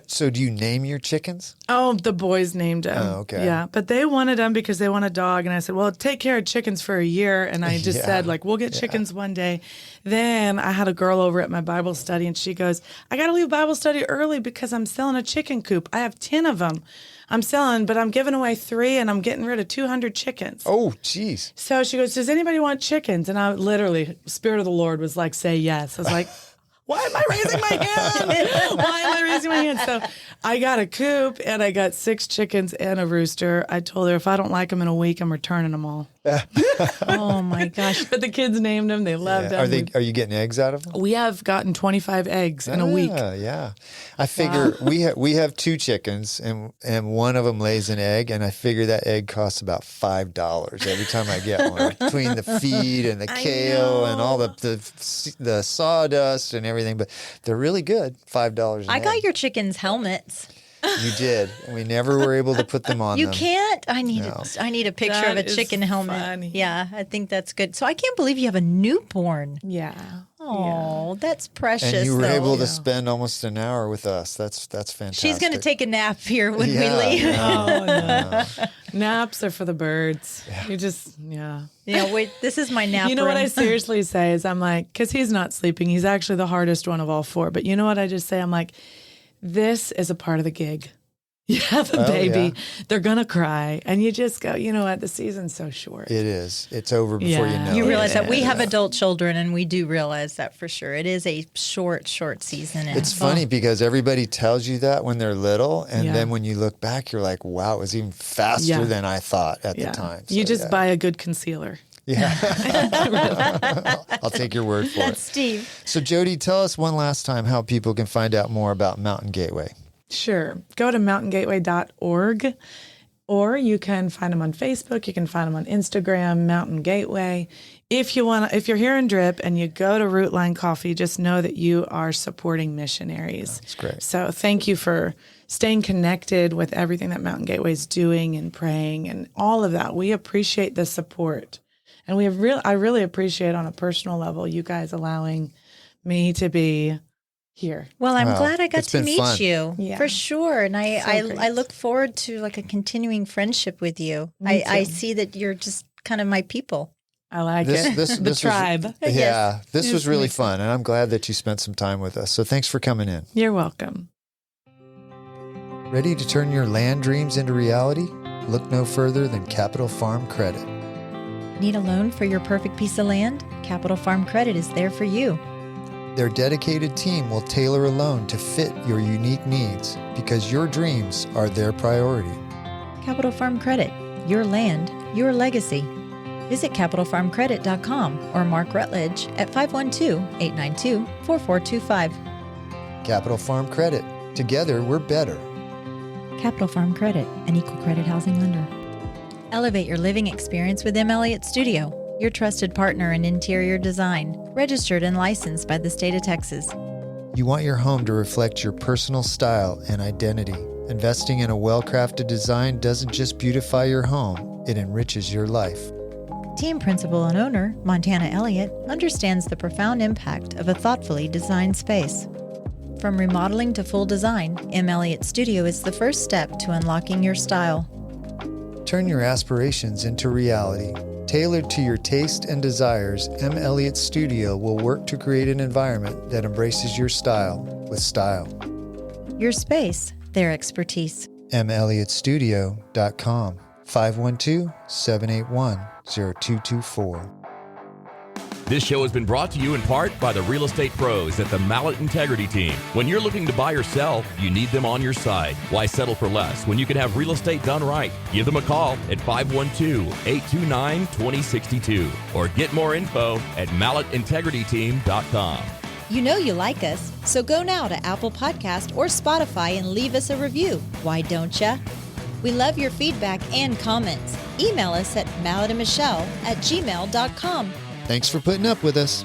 [SPEAKER 2] So do you name your chickens?
[SPEAKER 5] Oh, the boys named them.
[SPEAKER 2] Oh, okay.
[SPEAKER 5] Yeah, but they wanted them because they want a dog. And I said, well, take care of chickens for a year. And I just
[SPEAKER 2] Yeah.
[SPEAKER 5] said, like, we'll get chickens one day. Then I had a girl over at my Bible study, and she goes, I got to leave Bible study early because I'm selling a chicken coop. I have 10 of them. I'm selling, but I'm giving away 3, and I'm getting rid of 200 chickens.
[SPEAKER 2] Oh, geez.
[SPEAKER 5] So she goes, does anybody want chickens? And I literally, Spirit of the Lord was like, say yes. I was like, why am I raising my hand? Why am I raising my hand? So I got a coop, and I got 6 chickens and a rooster. I told her if I don't like them in a week, I'm returning them all.
[SPEAKER 1] Oh my gosh.
[SPEAKER 5] But the kids named them. They loved them.
[SPEAKER 2] Are you getting eggs out of them?
[SPEAKER 5] We have gotten 25 eggs in a week.
[SPEAKER 2] Yeah. I figure we have 2 chickens and one of them lays an egg, and I figure that egg costs about $5 every time I get one, between the feed and the kale and all the sawdust and everything. But they're really good. $5.
[SPEAKER 1] I got your chickens helmets.
[SPEAKER 2] You did. We never were able to put them on.
[SPEAKER 1] You
[SPEAKER 2] them.
[SPEAKER 1] can't? I need a picture
[SPEAKER 5] That
[SPEAKER 1] of a
[SPEAKER 5] is
[SPEAKER 1] chicken helmet.
[SPEAKER 5] funny.
[SPEAKER 1] Yeah, I think that's good. So I can't believe you have a newborn.
[SPEAKER 5] Yeah.
[SPEAKER 1] Oh, that's precious.
[SPEAKER 2] And you were
[SPEAKER 1] though.
[SPEAKER 2] able to spend almost an hour with us. That's fantastic.
[SPEAKER 1] She's going to take a nap here when we leave.
[SPEAKER 5] Oh, no. Naps are for the birds. You just,
[SPEAKER 1] Yeah, wait, this is my nap
[SPEAKER 5] You know what I
[SPEAKER 1] room.
[SPEAKER 5] seriously say is I'm like, because he's not sleeping. He's actually the hardest one of all 4. But you know what I just say? I'm like, this is a part of the gig. You have a baby. Yeah. They're going to cry. And you just go, you know what? The season's so short.
[SPEAKER 2] It is. It's over before you know
[SPEAKER 1] You
[SPEAKER 2] it.
[SPEAKER 1] realize that we have adult children, and we do realize that for sure. It is a short season. And
[SPEAKER 2] It's funny because everybody tells you that when they're little. And then when you look back, you're like, wow, it was even faster than I thought at the time. So,
[SPEAKER 5] you just buy a good concealer.
[SPEAKER 2] Yeah. I'll take your word for it.
[SPEAKER 1] That's Steve.
[SPEAKER 2] So, Jodi, tell us one last time how people can find out more about Mountain Gateway.
[SPEAKER 5] Sure. Go to mountaingateway.org, or you can find them on Facebook. You can find them on Instagram, Mountain Gateway. If you're here in Drip and you go to Root Line Coffee, just know that you are supporting missionaries.
[SPEAKER 2] That's great.
[SPEAKER 5] So thank you for staying connected with everything that Mountain Gateway is doing and praying and all of that. We appreciate the support. And I really appreciate on a personal level you guys allowing me to be here.
[SPEAKER 1] Well, I'm glad I got to meet
[SPEAKER 2] fun.
[SPEAKER 1] you for sure. And I look forward to like a continuing friendship with you. I see that you're just kind of my people.
[SPEAKER 5] I like it. The tribe.
[SPEAKER 2] This was really fun. And I'm glad that you spent some time with us. So thanks for coming in.
[SPEAKER 5] You're welcome.
[SPEAKER 2] Ready to turn your land dreams into reality? Look no further than Capital Farm Credit.
[SPEAKER 1] Need a loan for your perfect piece of land? Capital Farm Credit is there for you.
[SPEAKER 2] Their dedicated team will tailor a loan to fit your unique needs because your dreams are their priority.
[SPEAKER 1] Capital Farm Credit, your land, your legacy. Visit capitalfarmcredit.com or Mark Rutledge at 512-892-4425.
[SPEAKER 2] Capital Farm Credit. Together, we're better.
[SPEAKER 1] Capital Farm Credit, an equal credit housing lender. Elevate your living experience with M. Elliott Studio, your trusted partner in interior design, registered and licensed by the state of Texas.
[SPEAKER 2] You want your home to reflect your personal style and identity. Investing in a well-crafted design doesn't just beautify your home, it enriches your life.
[SPEAKER 1] Team principal and owner, Montana Elliott, understands the profound impact of a thoughtfully designed space. From remodeling to full design, M. Elliott Studio is the first step to unlocking your style.
[SPEAKER 2] Turn your aspirations into reality. Tailored to your taste and desires, M. Elliott Studio will work to create an environment that embraces your style with style.
[SPEAKER 1] Your space, their expertise.
[SPEAKER 2] melliotstudio.com 512-781-0224.
[SPEAKER 4] This show has been brought to you in part by the real estate pros at the Mallett Integrity Team. When you're looking to buy or sell, you need them on your side. Why settle for less when you can have real estate done right? Give them a call at 512-829-2062 or get more info at mallettintegrityteam.com.
[SPEAKER 1] You know you like us, so go now to Apple Podcast or Spotify and leave us a review. Why don't ya? We love your feedback and comments. Email us at mallettandmichelle@gmail.com.
[SPEAKER 2] Thanks for putting up with us.